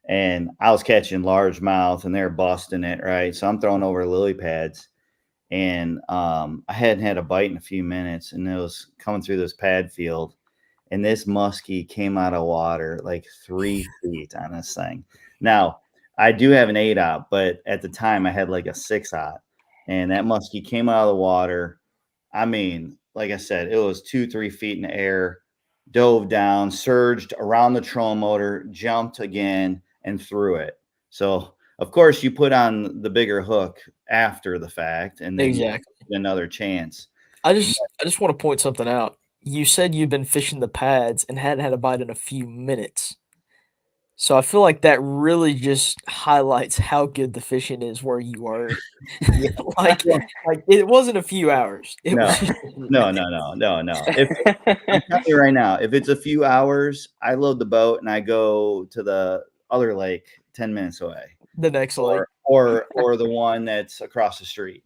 And I was catching largemouth, and they're busting it, right? So I'm throwing over lily pads, and I hadn't had a bite in a few minutes, and it was coming through this pad field, and this muskie came out of water like 3 feet on this thing. Now I do have an 8/0, but at the time I had like a 6/0, and that muskie came out of the water. I mean, like I said, it was 2-3 feet in the air, dove down, surged around the trolling motor, jumped again, and threw it. So of course you put on the bigger hook after the fact, and then you Exactly. get another chance. I just want to point something out. You said you've been fishing the pads and hadn't had a bite in a few minutes. So I feel like that really just highlights how good the fishing is where you were. like like it wasn't a few hours. It No, was just no. If I'm telling you right now, if it's a few hours, I load the boat and I go to the other lake 10 minutes away, the next lake. or the one that's across the street.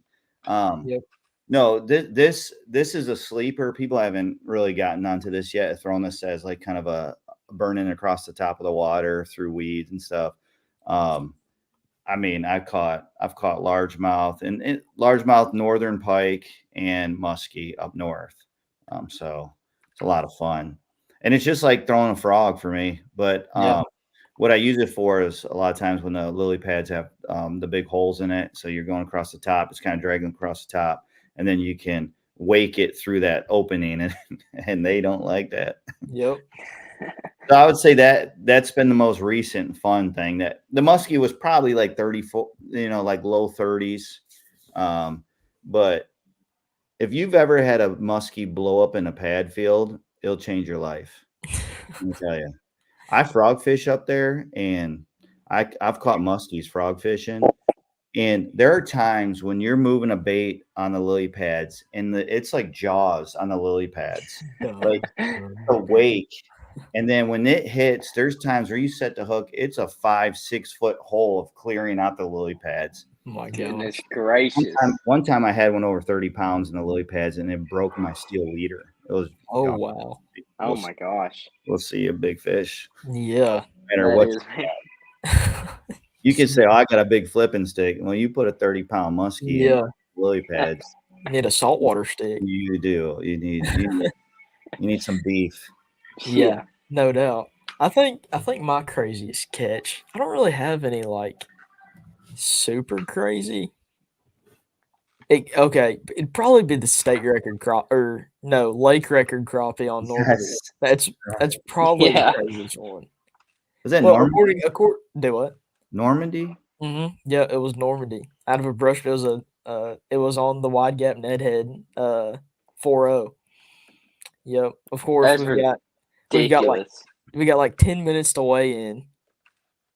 Yep. No, this is a sleeper. People haven't really gotten onto this yet. Throwing this as like kind of a burning across the top of the water through weeds and stuff. I mean, I've caught largemouth and largemouth northern pike and muskie up north. So it's a lot of fun, and it's just like throwing a frog for me. But Yeah. what I use it for is a lot of times when the lily pads have the big holes in it, so you're going across the top, it's kind of dragging across the top, and then you can wake it through that opening, and they don't like that. Yep. So I would say that's been the most recent fun thing. That the muskie was probably like 34, like low 30s. But if you've ever had a muskie blow up in a pad field, it'll change your life. Let me tell you. I frog fish up there, and I've caught muskies frog fishing. And there are times when you're moving a bait on the lily pads, and it's like Jaws on the lily pads, like a wake. And then when it hits, there's times where you set the hook, it's a 5-6 foot hole of clearing out the lily pads. Oh my Goodness gosh. gracious. One time I had one over 30 pounds in the lily pads, and it broke my steel leader. It was Oh wow. Oh my gosh. We'll see a big fish. Yeah. No matter what you can say, oh, I got a big flipping stick. Well, you put a 30-pound muskie in lily pads. You need a saltwater stick. You do. You need some beef. Yeah, no doubt. I think my craziest catch. I don't really have any like super crazy. It'd probably be the state record lake record crappie on Normandy. Yes. That's probably Yeah. the craziest one. Was that Normandy? Do what? Normandy? Mm-hmm. Yeah, it was Normandy. Out of a brush, it was on the wide gap Ned Head 4-0. Yep. Of course, That's we got ridiculous. like 10 minutes to weigh in,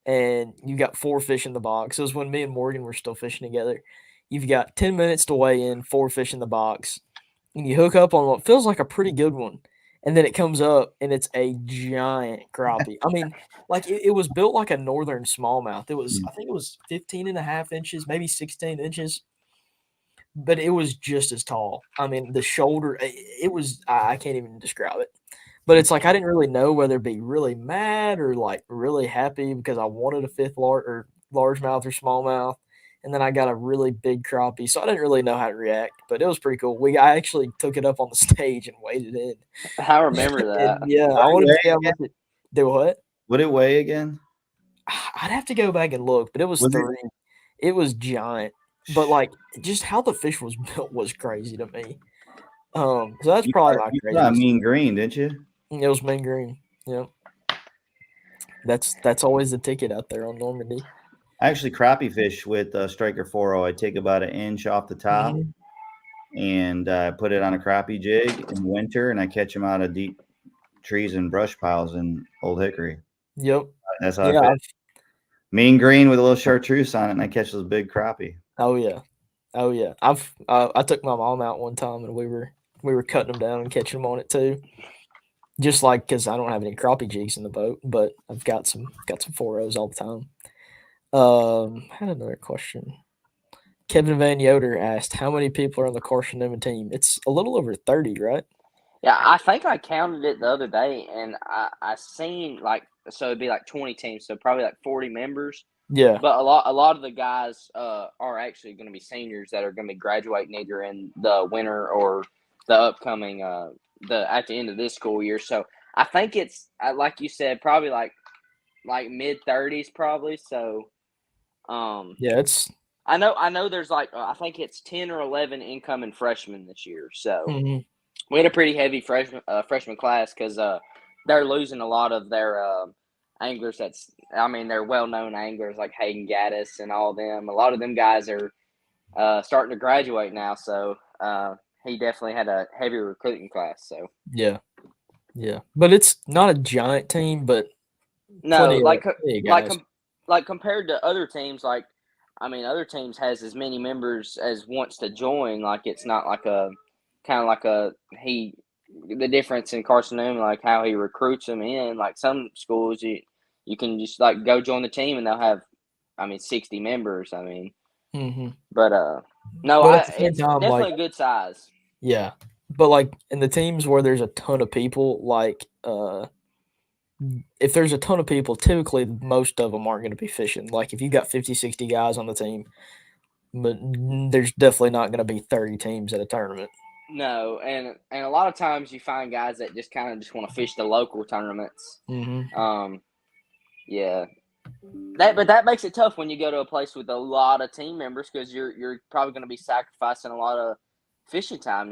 and you got 4 fish in the box. It was when me and Morgan were still fishing together. You've got 10 minutes to weigh in, 4 fish in the box, and you hook up on what feels like a pretty good one, and then it comes up, and it's a giant crappie. I mean, like it was built like a northern smallmouth. I think it was 15.5 inches, maybe 16 inches, but it was just as tall. I mean, the shoulder, it was, I can't even describe it. But it's like I didn't really know whether to be really mad or like really happy because I wanted a fifth largemouth or smallmouth, and then I got a really big crappie, so I didn't really know how to react. But it was pretty cool. I actually took it up on the stage and weighed it in. I remember that. Yeah, I wanted to see how much it do. What? Would it weigh again? I'd have to go back and look, but it was 3. It was giant, but like just how the fish was built was crazy to me. So that's probably my craziest. You got mean green, didn't you? It was mean green. Yeah. That's always the ticket out there on Normandy. I actually crappie fish with Striker 4.0. I take about an inch off the top and put it on a crappie jig in winter, and I catch them out of deep trees and brush piles in Old Hickory. Yep. That's how I fish. Mean green with a little chartreuse on it, and I catch those big crappie. Oh yeah. I took my mom out one time, and we were cutting them down and catching them on it too. Just like because I don't have any crappie jigs in the boat, but I've got some 4.0s all the time. Had another question. Kevin Van Yoder asked, "How many people are on the Carson team?" It's a little over 30, right? Yeah, I think I counted it the other day, and I seen so it'd be like 20 teams, so probably like 40 members. Yeah, but a lot of the guys are actually going to be seniors that are going to be graduating either in the winter or the upcoming at the end of this school year. So I think it's like you said, probably like mid-30s, probably. So yeah, it's. I know. There's I think it's 10 or 11 incoming freshmen this year. So we had a pretty heavy freshman class because they're losing a lot of their anglers. They're well-known anglers like Hayden Gaddis and all of them. A lot of them guys are starting to graduate now. So he definitely had a heavy recruiting class. So yeah, but it's not a giant team, but no, like compared to other teams, other teams has as many members as wants to join. Like it's not like a kind of like the difference in Carson Newman, like how he recruits them in. Like some schools, you can just like go join the team and they'll have, 60 members. But no, it's definitely a good size. Yeah, but like in the teams where there's a ton of people, like if there's a ton of people, typically most of them aren't going to be fishing. Like if you got 50, 60 guys on the team, but there's definitely not going to be 30 teams at a tournament. No, and a lot of times you find guys that just kind of just want to fish the local tournaments. Mm-hmm. Yeah, but that makes it tough when you go to a place with a lot of team members because you're probably going to be sacrificing a lot of fishing time,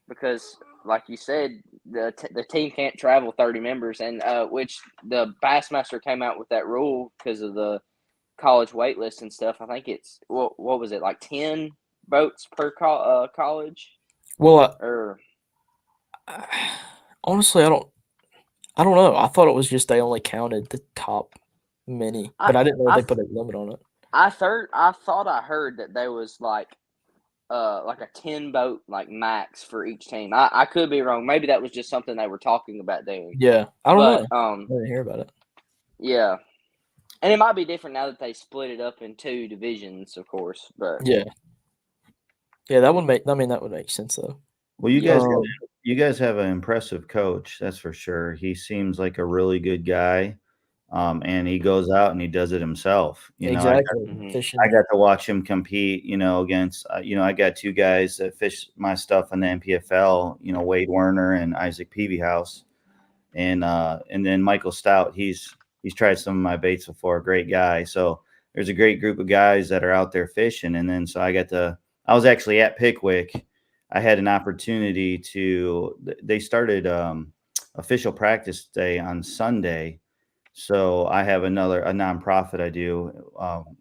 because like you said, the team can't travel 30 members, and which the Bassmaster came out with that rule because of the college wait list and stuff. I think it's what was it, like 10 boats per college, Well, or honestly, I don't know. I thought it was just they only counted the top many, but I didn't know they put a limit on it. I thought I heard that there was like a 10 boat like max for each team. I could be wrong. Maybe that was just something they were talking about doing. Yeah, I don't know. But I didn't hear about it. Yeah, and it might be different now that they split it up in 2 divisions, of course. But Yeah, that would make. I mean, that would make sense though. Well, you guys have an impressive coach, that's for sure. He seems like a really good guy, and he goes out and he does it himself. Exactly. Fishing. I got to watch him compete. Against I got 2 guys that fish my stuff in the NPFL. Wade Werner and Isaac Peavyhouse, and then Michael Stout. He's tried some of my baits before. A great guy. So there's a great group of guys that are out there fishing, and then so I was actually at Pickwick. I had an opportunity they started official practice day on Sunday. So I have a nonprofit I do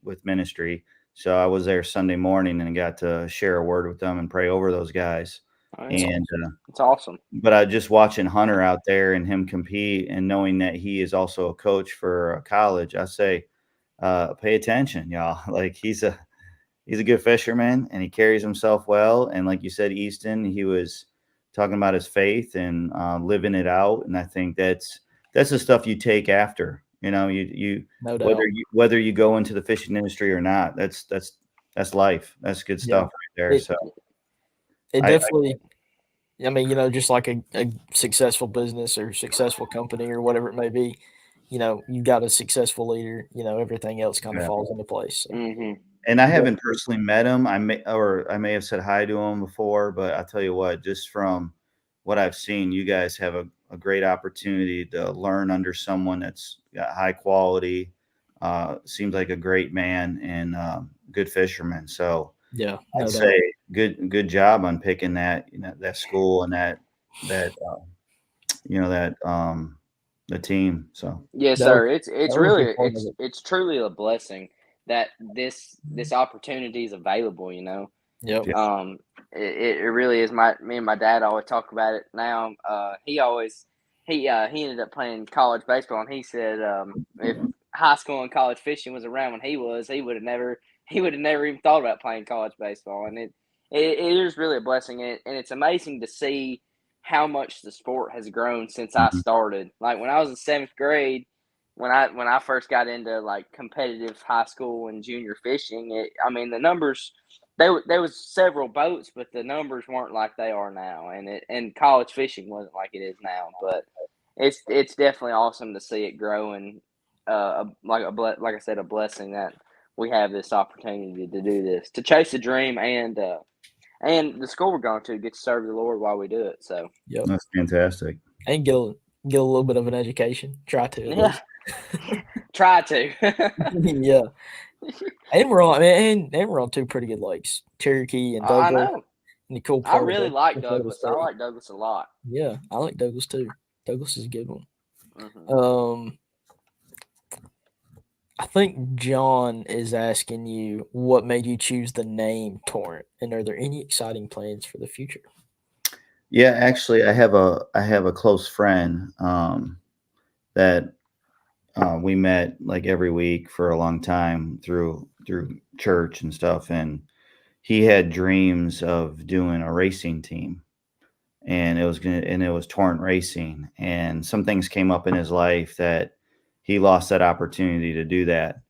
with ministry. So I was there Sunday morning and got to share a word with them and pray over those guys. And it's awesome. But I just watching Hunter out there and him compete and knowing that he is also a coach for a college, I say, pay attention, y'all. Like he's a good fisherman and he carries himself well. And like you said, Easton, he was talking about his faith and living it out. And I think that's the stuff you take after, you no doubt. whether you go into the fishing industry or not, that's life. That's good stuff right there. So it definitely, I mean, just like a successful business or successful company or whatever it may be, you've got a successful leader, everything else kind of falls into place. So. Mm-hmm. And I haven't personally met him. I may have said hi to him before, but I'll tell you what, just from what I've seen, you guys have a great opportunity to learn under someone that's got high quality, seems like a great man and good fisherman. So yeah, I'd say good job on picking that school and that the team. So yes, sir. It's really it's truly a blessing that this opportunity is available. Yep. It really is. Me and my dad always talk about it now. He ended up playing college baseball, and he said if high school and college fishing was around when he would have never even thought about playing college baseball. And it is really a blessing, and it's amazing to see how much the sport has grown since I started. Like when I was in 7th grade, when I first got into like competitive high school and junior fishing, the numbers, there was several boats, but the numbers weren't like they are now, and college fishing wasn't like it is now. But it's definitely awesome to see it grow, and like I said, a blessing that we have this opportunity to do this, to chase a dream, and the school we're going to get to serve the Lord while we do it. So that's fantastic. And get a little bit of an education. Try to. Yeah. Try to. Yeah. And we're on 2 pretty good lakes, Cherokee and Douglas. I know. And the cool I part really like Douglas. I like Douglas a lot. Yeah, I like Douglas too. Douglas is a good one. Mm-hmm. I think John is asking you what made you choose the name Torrent, and are there any exciting plans for the future? Yeah, actually, I have a close friend that we met like every week for a long time through church and stuff, and he had dreams of doing a racing team, and it was Torrent Racing, and some things came up in his life that he lost that opportunity to do that,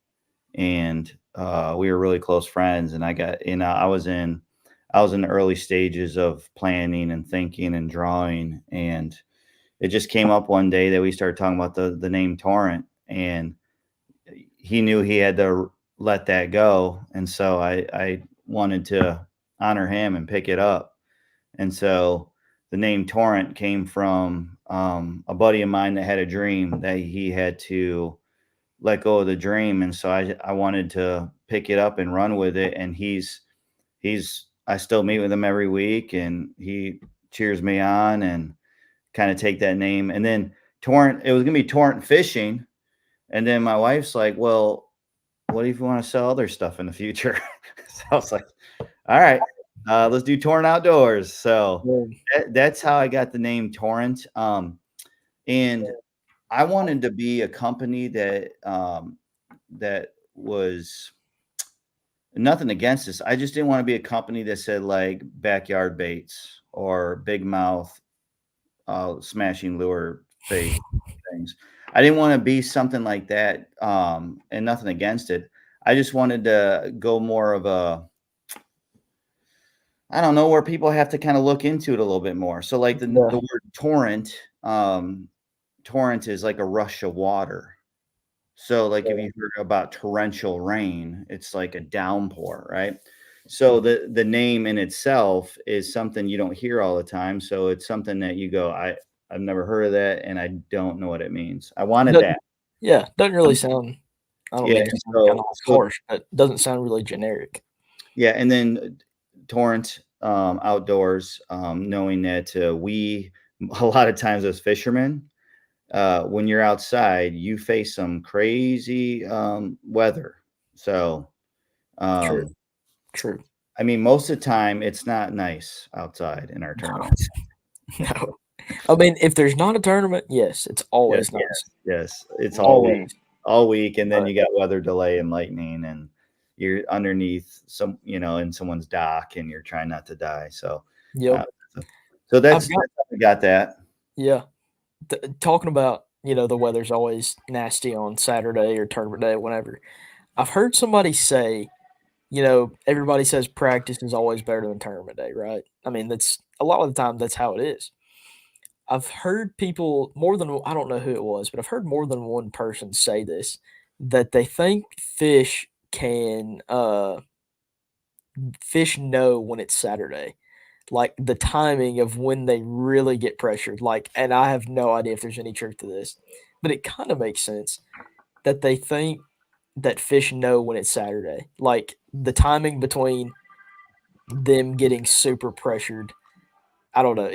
and we were really close friends, and I was in the early stages of planning and thinking and drawing, and it just came up one day that we started talking about the name Torrent, and he knew he had to let that go, and so I wanted to honor him and pick it up, and so the name Torrent came from a buddy of mine that had a dream that he had to let go of the dream, and so I wanted to pick it up and run with it, and he's I still meet with him every week, and he cheers me on and kind of take that name, and then Torrent. It was gonna be Torrent Fishing, and then my wife's like, "Well, what if you want to sell other stuff in the future?" So I was like, "All right, let's do Torrent Outdoors." So that's how I got the name Torrent. And I wanted to be a company that was nothing against this. I just didn't want to be a company that said like backyard baits or big mouth smashing lure bait things. I didn't want to be something like that. And nothing against it. I just wanted to go more of a, I don't know, where people have to kind of look into it a little bit more. So like the word torrent, torrent is like a rush of water. So like if you heard about torrential rain, it's like a downpour, right? So the name in itself is something you don't hear all the time. So it's something that you go, I've never heard of that, and I don't know what it means. I wanted that. Yeah, doesn't really sound. I don't mean to sound kind of harsh, but it doesn't sound really generic. Yeah, and then Torrent Outdoors, knowing that we a lot of times as fishermen, when you're outside, you face some crazy weather. So, True. I mean, most of the time, it's not nice outside in our tournaments. No. I mean, if there's not a tournament, yes, it's always nice. Yes, it's all week, and then you got weather delay and lightning, and you're underneath in someone's dock, and you're trying not to die. So, so that's I got that. Yeah, talking about the weather's always nasty on Saturday or tournament day, whenever. I've heard somebody say, everybody says practice is always better than tournament day, right? I mean, that's a lot of the time that's how it is. I've heard people I don't know who it was, but I've heard more than one person say this, that they think fish know when it's Saturday, like the timing of when they really get pressured. Like, and I have no idea if there's any truth to this, but it kind of makes sense that they think that fish know when it's Saturday, like the timing between them getting super pressured. I don't know.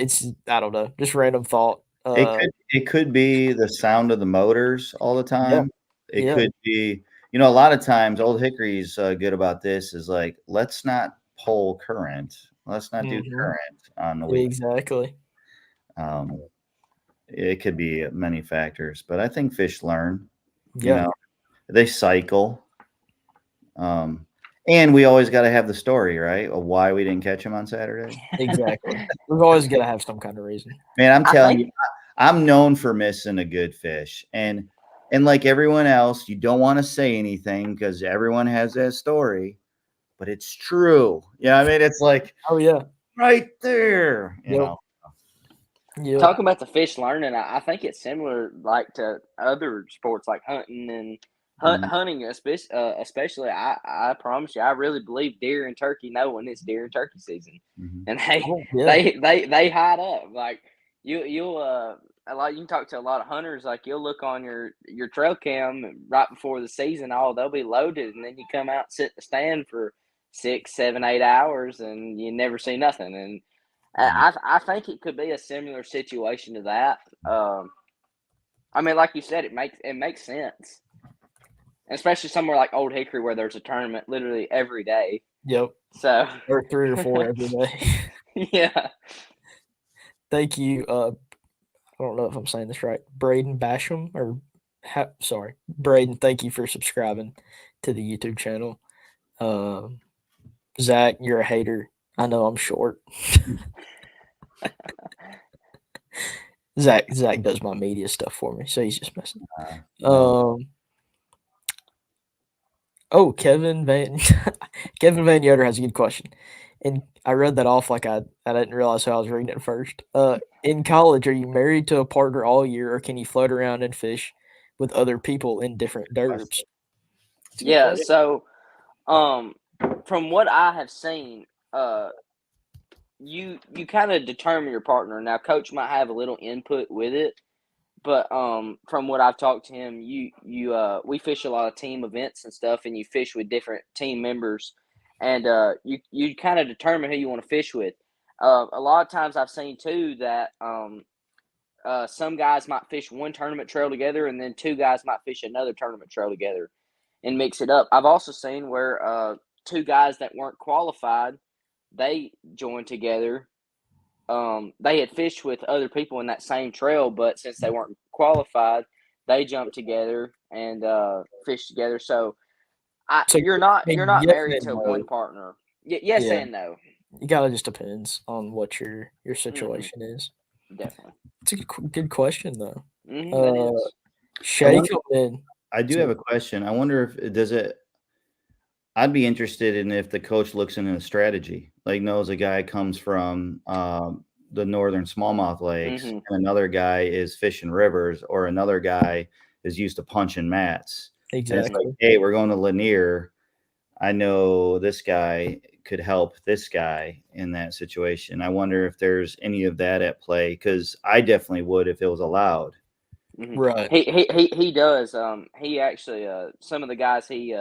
Just random thought. It could be the sound of the motors all the time. It could be, a lot of times Old Hickory's good about this is like, let's not pull current. Let's not do current on the week. Exactly. It could be many factors, but I think fish learn. They cycle. And we always got to have the story, right, of why we didn't catch him on Saturday. Exactly. We've always got to have some kind of reason. Man, I'm telling you, I'm known for missing a good fish. And like everyone else, you don't want to say anything because everyone has that story, but it's true. Yeah, I mean, it's like, oh yeah, right there. You know. Yep. Talking about the fish learning, I think it's similar like to other sports like hunting and hunting, especially. I promise you, I really believe deer and turkey know when it's deer and turkey season, and they hide up. Like you'll like you can talk to a lot of hunters. Like you'll look on your trail cam right before the season. They'll be loaded, and then you come out and sit in the stand for 6, 7, 8 hours, and you never see nothing. And I think it could be a similar situation to that. I mean, like you said, it makes sense, especially somewhere like Old Hickory where there's a tournament literally every day. Yep. So or 3 or 4 every day. Yeah. Thank you. I don't know if I'm saying this right. Braden Basham sorry, Braden. Thank you for subscribing to the YouTube channel. Zach, you're a hater. I know I'm short. Zach does my media stuff for me, so he's just messing. Kevin Van Yoder has a good question. And I read that off like I didn't realize how I was reading it first. In college, are you married to a partner all year, or can you float around and fish with other people in different derbs? It's a good Yeah. question. So, um, from what I have seen, you kind of determine your partner. Now, coach might have a little input with it, but from what I've talked to him, we fish a lot of team events and stuff, and you fish with different team members, and you kind of determine who you want to fish with. A lot of times I've seen too that some guys might fish one tournament trail together, and then two guys might fish another tournament trail together and mix it up. I've also seen where two guys that weren't qualified, they joined together. They had fished with other people in that same trail, but since they weren't qualified, they jumped together and fished together. So So I you're mean, not yes married and to one no. partner. Yes Yeah, and no. it kind of just depends on what your Hmm. situation is. Definitely. It's a good question though. That Uh, is. I Shay wonder. come in I do have to a question. I wonder if does it. I'd be interested in if the coach looks into a strategy, like knows a guy comes from the northern smallmouth lakes, Hmm. and another guy is fishing rivers, or another guy is used to punching mats, and it's like, exactly. hey, we're going to Lanier. I know this guy could help this guy in that situation. I wonder if there's any of that at play because I definitely would if it was allowed. Hmm. Right. He does. He actually some of the guys he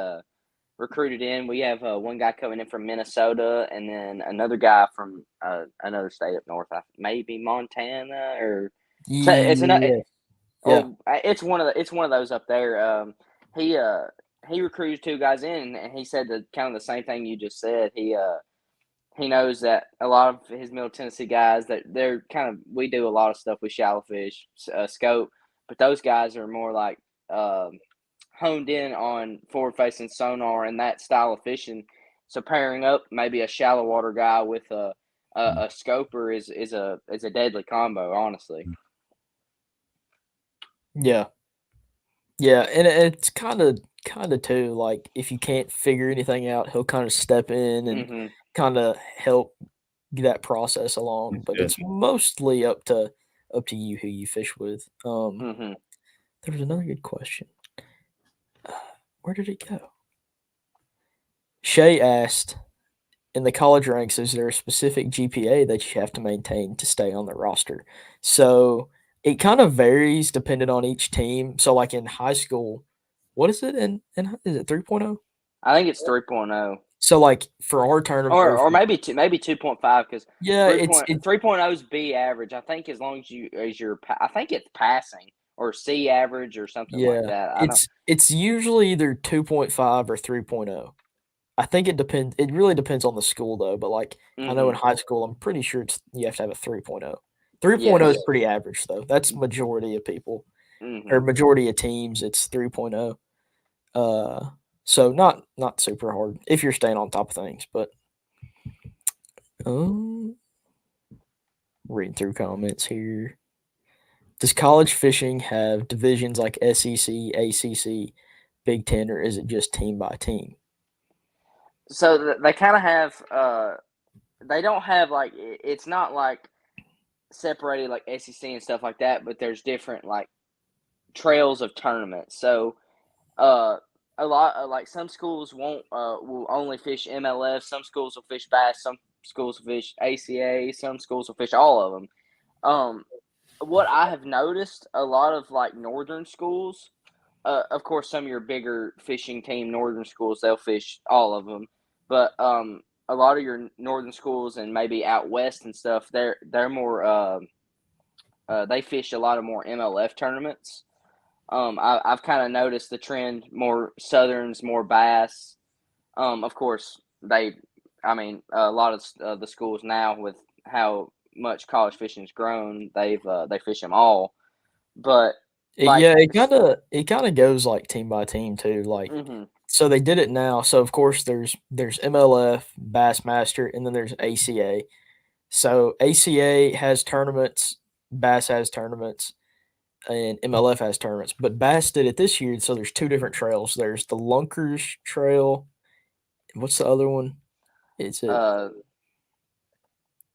recruited in. We have one guy coming in from Minnesota, and then another guy from another state up north, maybe Montana, or so it's another. Yeah. Yeah. Or it's one of those up there. He uh he recruited two guys in, and he said the kind of the same thing you just said. He knows that a lot of his Middle Tennessee guys that they're kind of we do a lot of stuff with shallow fish, scope, but those guys are more like honed in on forward facing sonar and that style of fishing. So pairing up maybe a shallow water guy with a scoper is a deadly combo, honestly. Yeah. Yeah, and it's kinda too, like, if you can't figure anything out, he'll kinda step in and Hmm. kinda help get that process along, That's but good. it's mostly up to you who you fish with. Hmm. There was another good question. Where did it go? Shay asked, "In the college ranks, is there a specific GPA that you have to maintain to stay on the roster?" So, it kind of varies depending on each team. So, like, in high school, what is it is it 3.0? I think it's 3.0. So, like, for our tournament or Or for maybe 2.5 because yeah, it's 3.0 is B average. I think as long as you as your I think it's passing or C average or something like yeah, that. I know. it's usually either 2.5 or 3.0. I think it really depends on the school, though, but, like, I know in Hmm. high school, I'm pretty sure you have to have a 3.0. 3.0 is Yes. pretty average, though. That's majority of people or Hmm. majority of teams, it's 3.0. Uh, so not super hard if you're staying on top of things, but, um, reading through comments here. Does college fishing have divisions like SEC, ACC, Big Ten, or is it just team by team? So they kind of have. They don't have like it's not like separated like SEC and stuff like that, but there's different like trails of tournaments. So uh, a lot like some schools won't will only fish MLF. Some schools will fish bass. Some schools will fish ACA. Some schools will fish all of them. Um, what I have noticed, a lot of like northern schools, of course, some of your bigger fishing team northern schools, they'll fish all of them. But a lot of your northern schools and maybe out west and stuff, they're more they fish a lot of more MLF tournaments. I've kind of noticed the trend more southerns, more bass. Of course, I mean, a lot of the schools now with how much college fishing's grown, they fish them all. But like, Yeah, it kinda goes, like, team by team too, like mm-hmm, so they did it now, so, of course, there's MLF, Bassmaster, and then there's ACA. So, ACA has tournaments, Bass has tournaments, and MLF has tournaments, but Bass did it this year, so there's 2 different trails. There's the Lunkers Trail, what's the other one? Is it uh,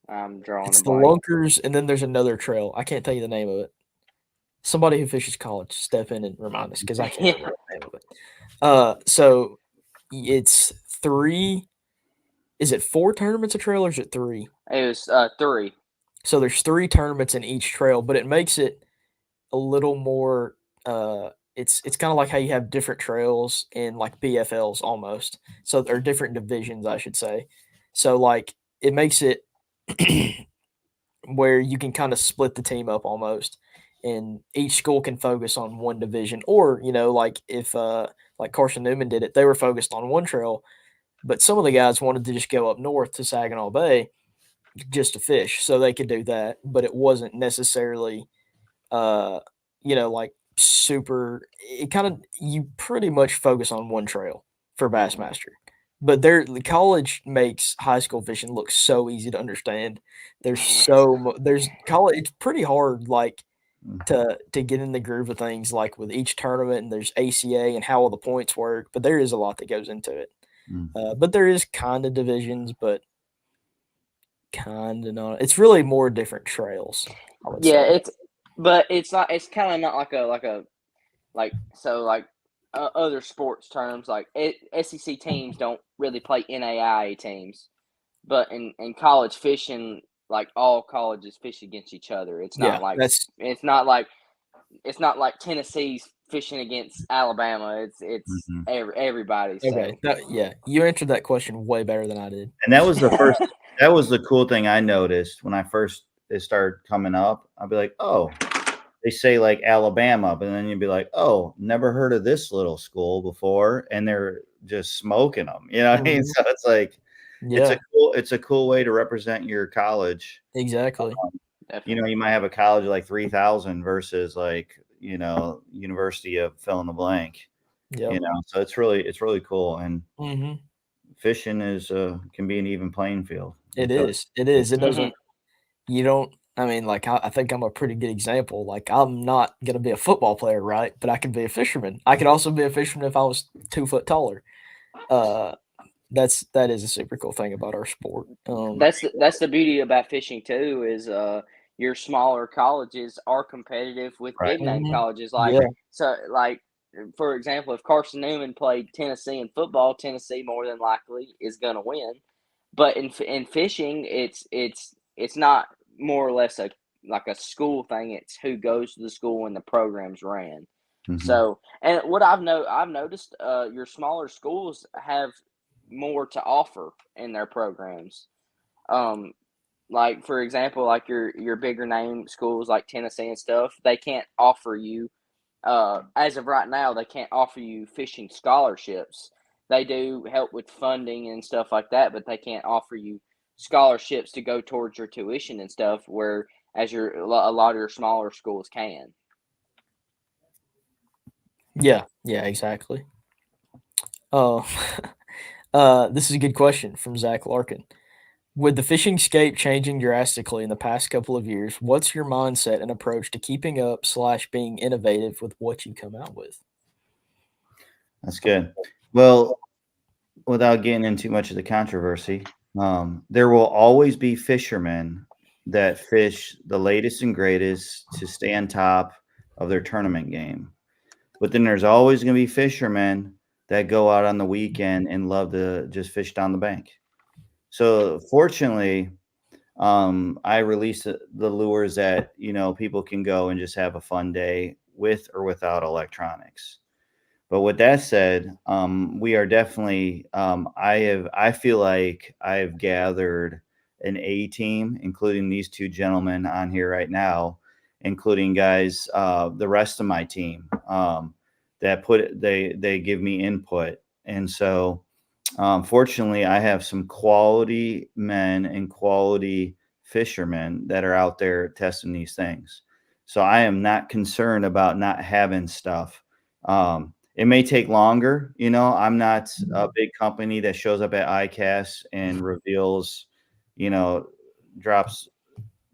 I'm drawing It's a the blank. Lunkers, and then there's another trail. I can't tell you the name of it. Somebody who fishes college, step in and remind us because I can't remember the name of it. So it's 3. Is it 4 tournaments a trail or is it 3? It was 3. So there's 3 tournaments in each trail, but it makes it a little more. It's kind of like how you have different trails in like BFLs almost. So there are different divisions, I should say. So like it makes it where you can kind of split the team up almost, and each school can focus on one division. Or like if like Carson Newman did it, they were focused on one trail, but some of the guys wanted to just go up north to Saginaw Bay just to fish, so they could do that. But it wasn't necessarily uh, like super. It kind of you pretty much focus on one trail for Bassmaster. But the college makes high school fishing look so easy to understand. There's college. It's pretty hard, like to get in the groove of things, like with each tournament. And there's ACA and how all the points work. But there is a lot that goes into it. But there is kind of divisions, but kind of not. It's really more different trails, I would Yeah, say. it's not. It's kind of not like other sports terms. Like SEC teams don't really play NAIA teams, but in college fishing, like all colleges fish against each other. Yeah, It's not like Tennessee's fishing against Alabama. It's Mhm. everybody. okay. So Yeah, you answered that question way better than I did. And that was the first. That was the cool thing I noticed when I first it started coming up. I'd be like, oh, they say like Alabama, but then you'd be like, oh, never heard of this little school before, and they're just smoking them. You know what I mean? Mhm. So it's like Yeah, it's a cool way to represent your college. exactly. definitely. You might have a college of like 3,000 versus like University of fill in the blank. Yep. So it's really cool, and Mhm. fishing is can be an even playing field. It Until is. It is. It Hmm. doesn't. You don't. I mean, like I think I'm a pretty good example. Like I'm not gonna be a football player, right? But I can be a fisherman. I could also be a fisherman if I was 2 foot taller. Uh, that is a super cool thing about our sport. That's the beauty about fishing too. Is your smaller colleges are competitive with right. big name Mhm. colleges. Yeah. Like for example, if Carson Newman played Tennessee in football, Tennessee more than likely is going to win. But in fishing, it's not more or less a school thing. It's who goes to the school and the programs ran. Mhm. So, and what I've noticed, your smaller schools have more to offer in their programs. Um, like for example, like your bigger name schools like Tennessee and stuff, they can't offer you as of right now, they can't offer you fishing scholarships. They do help with funding and stuff like that, but they can't offer you scholarships to go towards your tuition and stuff. Where as a lot of your smaller schools can. Yeah. Yeah. Exactly. Uh, this is a good question from Zach Larkin. With the fishing scape changing drastically in the past couple of years, what's your mindset and approach to keeping up slash being innovative with what you come out with? That's good. Well, without getting into too much of the controversy, there will always be fishermen that fish the latest and greatest to stay on top of their tournament game. But then there's always going to be fishermen that go out on the weekend and love to just fish down the bank. So fortunately, I released the lures that people can go and just have a fun day with or without electronics. But with that said, we are definitely. I feel like I've gathered an A team, including these two gentlemen on here right now, including guys, the rest of my team, that they give me input, and so fortunately, I have some quality men and quality fishermen that are out there testing these things. So I am not concerned about not having stuff. It may take longer. I'm not a big company that shows up at ICAST and reveals, you know, drops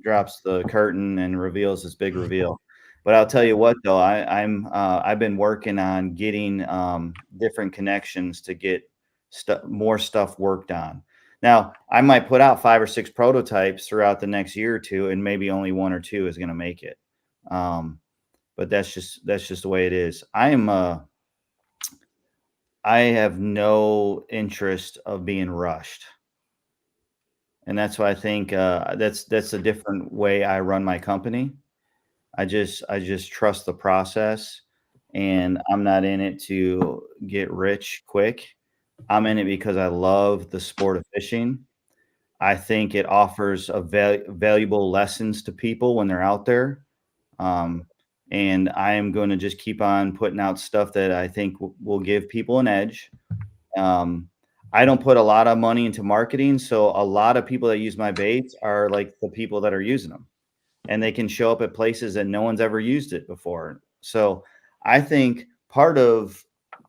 drops the curtain and reveals this big reveal. But I'll tell you what, though, I've been working on getting different connections to get more stuff worked on. Now, I might put out 5 or 6 prototypes throughout the next year or two, and maybe only 1 or 2 is going to make it. But that's just the way it is. I have no interest of being rushed. And that's why I think that's a different way I run my company. I just trust the process, and I'm not in it to get rich quick. I'm in it because I love the sport of fishing. I think it offers valuable lessons to people when they're out there. Um, and I am going to just keep on putting out stuff that I think will give people an edge. Um, I don't put a lot of money into marketing, so a lot of people that use my baits are like the people that are using them, and they can show up at places that no one's ever used it before. So I think part of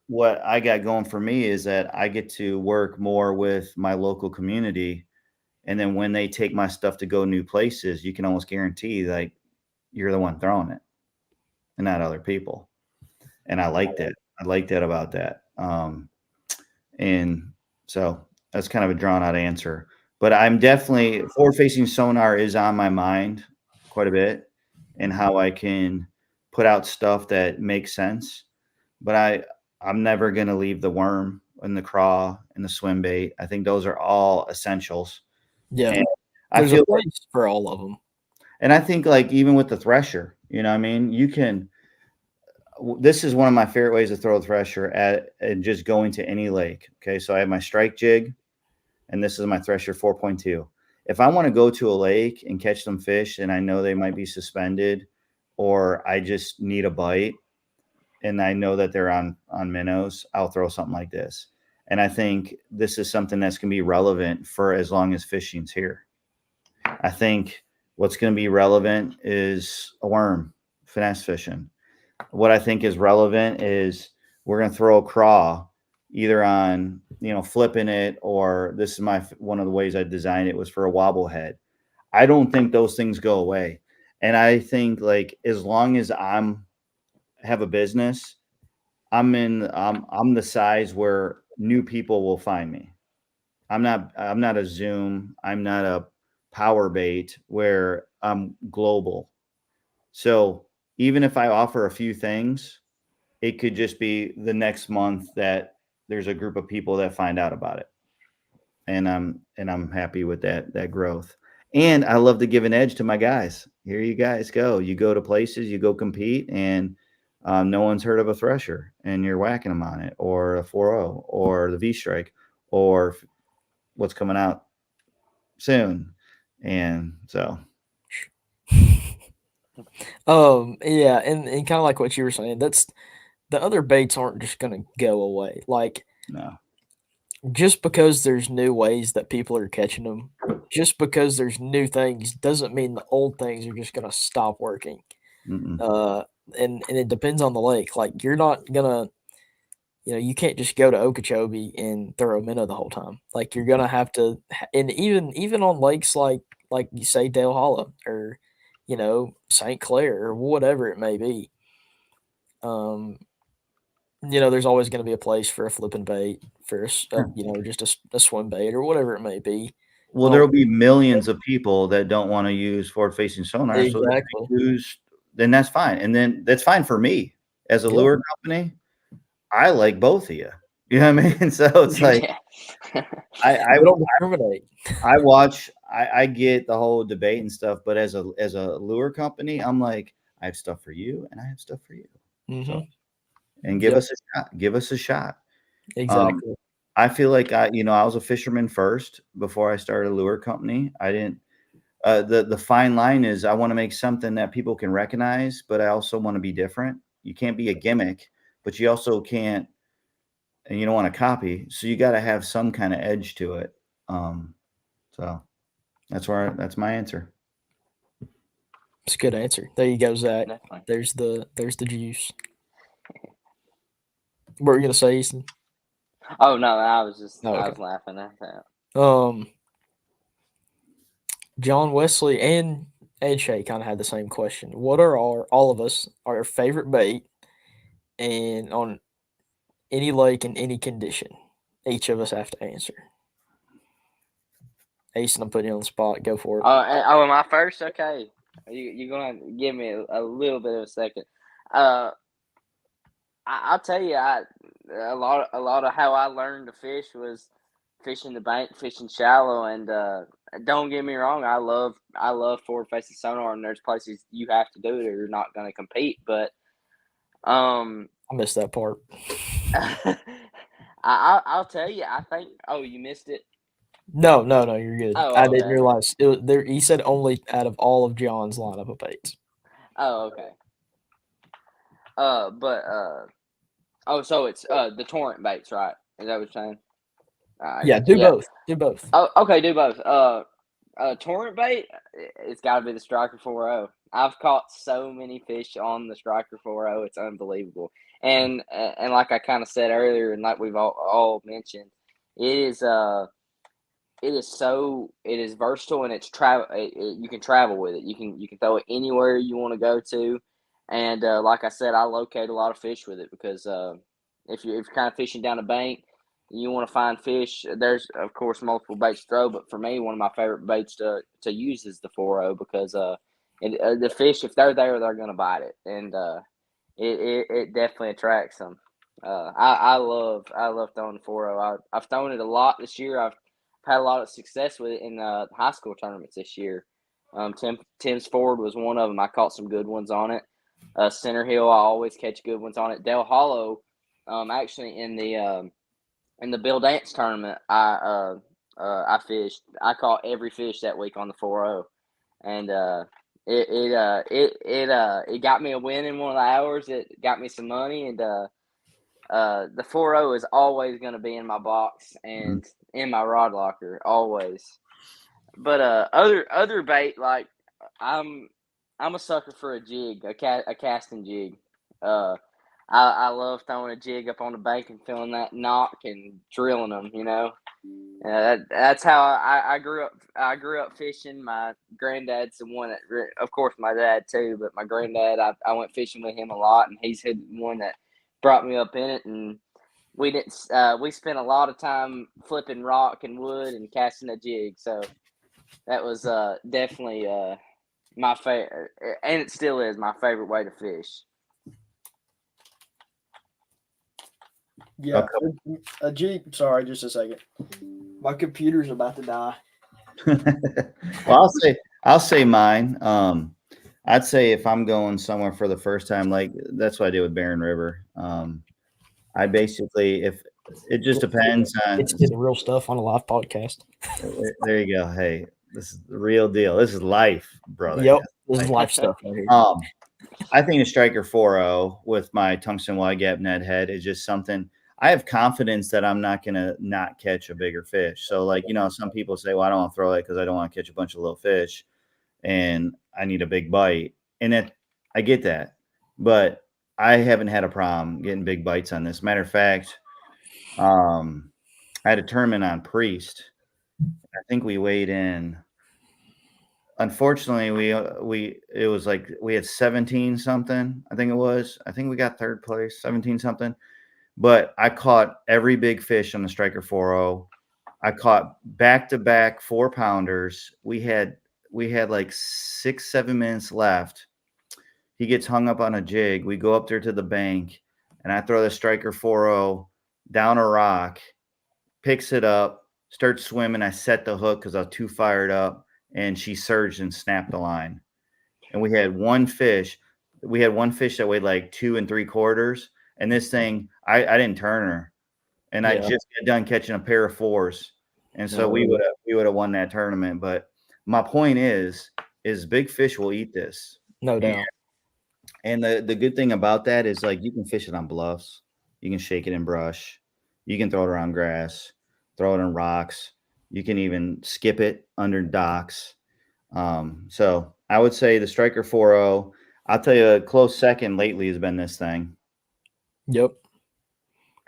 what I got going for me is that I get to work more with my local community. And then when they take my stuff to go new places, you can almost guarantee like you're the one throwing it and not other people. And I like that. I like that about that. And so that's kind of a drawn out answer. But I'm definitely forward facing sonar is on my mind quite a bit, and how I can put out stuff that makes sense. But I'm never gonna leave the worm and the craw and the swim bait. I think those are all essentials. Yeah. And I There's a feel like, place for all of them. and I think like even with the thresher, what I mean, this is one of my favorite ways to throw a thresher at and just going to any lake. Okay. So I have my strike jig, and this is my thresher 4.2. If I want to go to a lake and catch some fish and I know they might be suspended, or I just need a bite and I know that they're on minnows, I'll throw something like this. And I think this is something that's going to be relevant for as long as fishing's here. I think what's going to be relevant is a worm, finesse fishing. What I think is relevant is we're going to throw a craw either on, flipping it, or this is one of the ways I designed it was for a wobble head. I don't think those things go away. And I think like as long as have a business, I'm the size where new people will find me. I'm not a Zoom, I'm not a power bait where I'm global. So even if I offer a few things, it could just be the next month that there's a group of people that find out about it. And I'm happy with that growth. And I love to give an edge to my guys. Here you guys go. You go to places, you go compete, and no one's heard of a thresher, and you're whacking them on it, or a 4.0, or the V strike, or what's coming out soon. And so, Yeah, and kind of like what you were saying, that's the other baits aren't just gonna go away. Like no. just because there's new ways that people are catching them, just because there's new things doesn't mean the old things are just gonna stop working. Mm-mm. And it depends on the lake. Like you're not gonna, you can't just go to Okeechobee and throw a minnow the whole time. Like you're gonna have to, and even on lakes like you say Dale Hollow or St. Clair or whatever it may be. Um, there's always going to be a place for a flipping bait, for just a swim bait or whatever it may be. Well, there will be millions of people that don't want to use forward-facing sonar, so they're Exactly. gonna use, then that's fine, and then that's fine for me as a Yeah. lure company. I like both of you. You know what I mean? So it's like I We don't discriminate. I get the whole debate and stuff, but as a lure company, I'm like, I have stuff for you and I have stuff for you. So, and give Yep. us a shot. Give us a shot. Exactly. I feel like I was a fisherman first before I started a lure company. I didn't. The fine line is I want to make something that people can recognize, but I also want to be different. You can't be a gimmick, but you also can't, and you don't want to copy. So you got to have some kind of edge to it. So that's my answer. It's a good answer. There you go, Zach. Definitely. There's the juice. What were you gonna say, Easton? Oh no, I was Okay. laughing at that. John Wesley and Shay kind of had the same question. What are all of us our favorite bait, and on any lake in any condition? Each of us have to answer. Ace, and I'm putting you on the spot. Go for it. Am I first? Okay. You're going to give me a little bit of a second. I'll tell you, a lot of how I learned to fish was fishing the bank, fishing shallow, and don't get me wrong, I love forward facing sonar, and there's places you have to do it or you're not going to compete. But I missed that part. I'll tell you, I think. Oh, you missed it. No, you're good. Oh, I didn't okay. realize it was there. He said only out of all of John's lineup of baits. Oh, okay. So it's the torrent baits, right? Is that what you're saying? Yeah, do both. Do both. Oh, okay, do both. Torrent bait, it's got to be the Striker 4.0. I've caught so many fish on the Striker 4.0, it's unbelievable. And like I kind of said earlier, and like we've all mentioned, it is versatile, and it's travel. You can travel with it. You can throw it anywhere you want to go to, and like I said, I locate a lot of fish with it because if you're kind of fishing down a bank, you want to find fish. There's of course multiple baits to throw, but for me, one of my favorite baits to use is the 4.0 because the fish, if they're there, they're gonna bite it, and it definitely attracts them. I love throwing the 4.0. I've thrown it a lot this year. I've had a lot of success with it in high school tournaments this year. Tim's Ford was one of them. I caught some good ones on it. Center Hill, I always catch good ones on it. Dale Hollow, actually in the Bill Dance tournament, I fished. I caught every fish that week on the 4.0, and it got me a win in one of the hours. It got me some money, and the 4.0 is always going to be in my box and in my rod locker always. But other bait, like I'm a sucker for a jig, a casting jig. I love throwing a jig up on the bank and feeling that knock and drilling them. That's how I grew up. I grew up fishing. My granddad's the one that, of course, my dad too. But my granddad, I went fishing with him a lot, and he's the one that brought me up in it. And we didn't. We spent a lot of time flipping rock and wood and casting a jig. So that was definitely my favorite, and it still is my favorite way to fish. Yeah, a Jeep. Sorry, just a second. My computer's about to die. Well, I'll say mine. I'd say if I'm going somewhere for the first time, like that's what I did with Barren River. I basically, if it just depends on. It's getting real stuff on a live podcast. There you go. Hey, this is the real deal. This is life, brother. Yep, this is life stuff right here. I think a Striker 4.0 with my tungsten wide gap net head is just something. I have confidence that I'm not going to not catch a bigger fish. So, like, some people say, well, I don't want to throw it because I don't want to catch a bunch of little fish and I need a big bite. And I get that. But I haven't had a problem getting big bites on this. Matter of fact, I had a tournament on Priest. I think we weighed in. Unfortunately, it was like we had 17 something. I think it was. I think we got third place, 17 something. But I caught every big fish on the Striker 4.0. I caught back-to-back 4-pounders. We had like 6-7 minutes left. He gets hung up on a jig. We go up there to the bank, and I throw the Striker 4.0 down a rock, picks it up, starts swimming. I set the hook because I was too fired up, and she surged and snapped the line. And we had one fish. We had one fish that weighed like 2 3/4. And this thing, I didn't turn her, and I just got done catching a pair of 4s, and so we would have won that tournament. But my point is big fish will eat this, no doubt. And the good thing about that is like you can fish it on bluffs, you can shake it in brush, you can throw it around grass, throw it in rocks, you can even skip it under docks. So I would say the Striker 4.0. I'll tell you a close second lately has been this thing. Yep.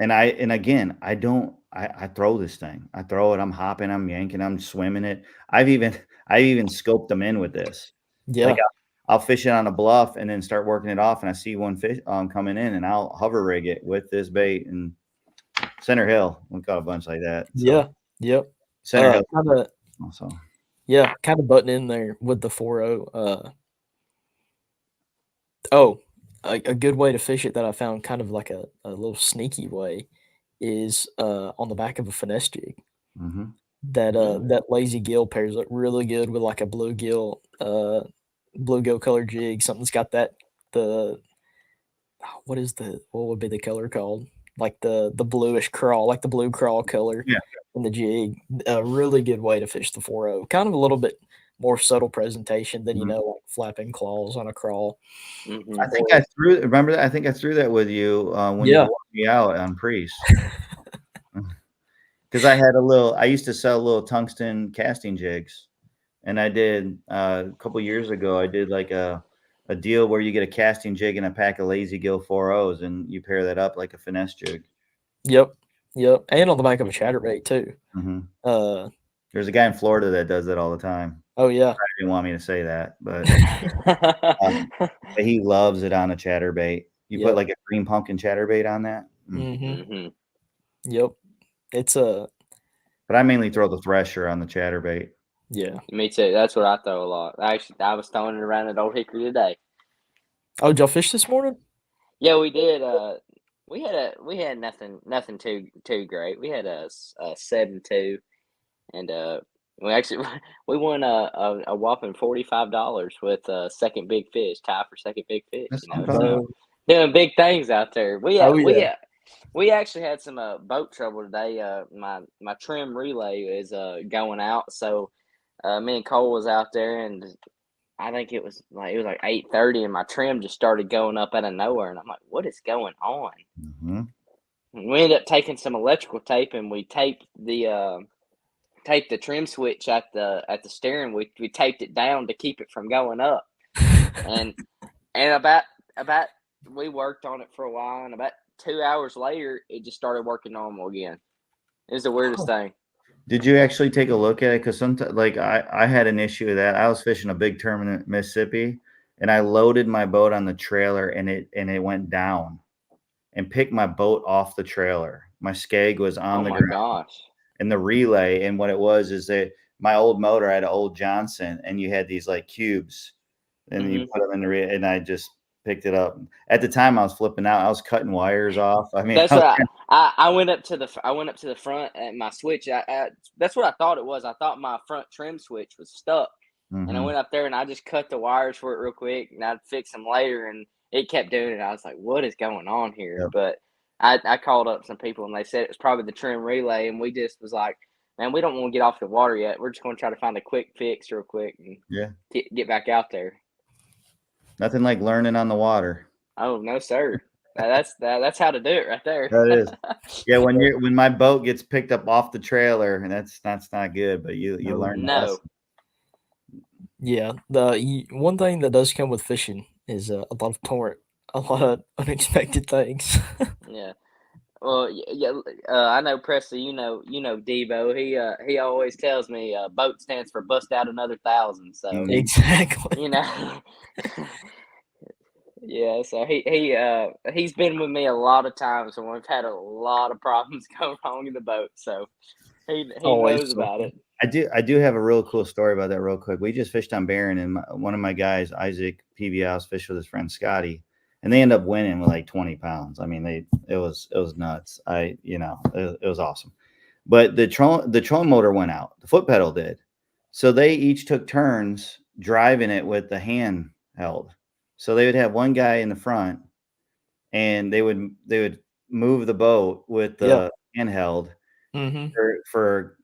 And again, I throw this thing. I throw it. I'm hopping. I'm yanking. I'm swimming it. I've even scoped them in with this. Yeah. Like I'll fish it on a bluff and then start working it off. And I see one fish coming in, and I'll hover rig it with this bait. And Center Hill, we caught a bunch like that. So. Yeah. Yep. Center Hill. Also, Yeah, kind of butting in there with the 4.0. A good way to fish it that I found, kind of like a little sneaky way, is on the back of a finesse jig. mm-hmm. That lazy gill pairs up really good with like a bluegill color jig. Something's got the what would be the color called? Like the bluish crawl, like the blue crawl color Yeah. in the jig. A really good way to fish the 4.0. Kind of a little bit more subtle presentation than Mm-hmm. like flapping claws on a crawl. Mm-hmm. I think I threw. Remember that? I think I threw that with you when you Yeah. wore me out on Priest. Because I used to sell little tungsten casting jigs, and I did a couple years ago. I did like a deal where you get a casting jig and a pack of lazy gill 4.0s, and you pair that up like a finesse jig. Yep. Yep. And on the back of a chatterbait too. Mm-hmm. Uh There's a guy in Florida that does that all the time. oh yeah. I didn't want me to say that, but he loves it on a chatterbait. You put Yep. like a green pumpkin chatterbait on that. Mm-hmm. Yep. It's a But I mainly throw the thresher on the chatterbait. yeah. Me too. That's what I throw a lot. Actually, I was throwing it around at Old Hickory today. Oh, did y'all fish this morning? Yeah, we did. We had nothing too great. We had a 7-2, and we actually we won a whopping $45 with second big fish, tie for second big fish. That's You know, what I'm talking about. so doing big things out there. Oh yeah. We actually had some boat trouble today. My trim relay is going out, so me and Cole was out there, and I think it was like 8:30, and my trim just started going up out of nowhere, and I'm like, "What is going on?" Mm-hmm. And we ended up taking some electrical tape, and we taped the trim switch at the steering. We taped it down to keep it from going up, and about we worked on it for a while, and about 2 hours later, it just started working normal again. It was the weirdest thing. Did you actually take a look at it? Because sometimes, like I had an issue with that. I was fishing a big tournament in Mississippi, and I loaded my boat on the trailer, and it went down, and picked my boat off the trailer. My skeg was on Oh the my ground, gosh! and the relay. And what it was is that my old motor, I had an old Johnson, and you had these like cubes, and you put them in the relay, and I just picked it up. At the time, I was flipping out. I was cutting wires off. I mean, That's what I went up to the front at my switch. That's what I thought it was. I thought my front trim switch was stuck, and I Mhm. went up there and I just cut the wires for it real quick, and I'd fix them later. And it kept doing it. I was like, "What is going on here?" Yep. But I called up some people, and they said it was probably the trim relay. And we just was like, "Man, we don't want to get off the water yet. We're just going to try to find a quick fix real quick and Yeah. get back out there." Nothing like learning on the water. Oh no, sir. That's how to do it right there. That is. Yeah, when my boat gets picked up off the trailer, and that's not good, but you learn the No. lesson. Yeah. One thing that does come with fishing is a lot of torrent, a lot of unexpected things. Yeah. Well, yeah. I know Presley. You know Debo. He always tells me boat stands for bust out another 1,000. So Exactly. you know. Yeah. So he's been with me a lot of times, and we've had a lot of problems go wrong in the boat. So he Always knows about something. it. I do have a real cool story about that real quick. We just fished on Barron, and one of my guys, Isaac PBS, fished with his friend Scotty, and they end up winning with like 20 pounds. I mean, it was nuts. It was awesome. But the trolling motor went out. The foot pedal did. So they each took turns driving it with the hand held. So they would have one guy in the front, and they would move the boat with the handheld Mm-hmm. for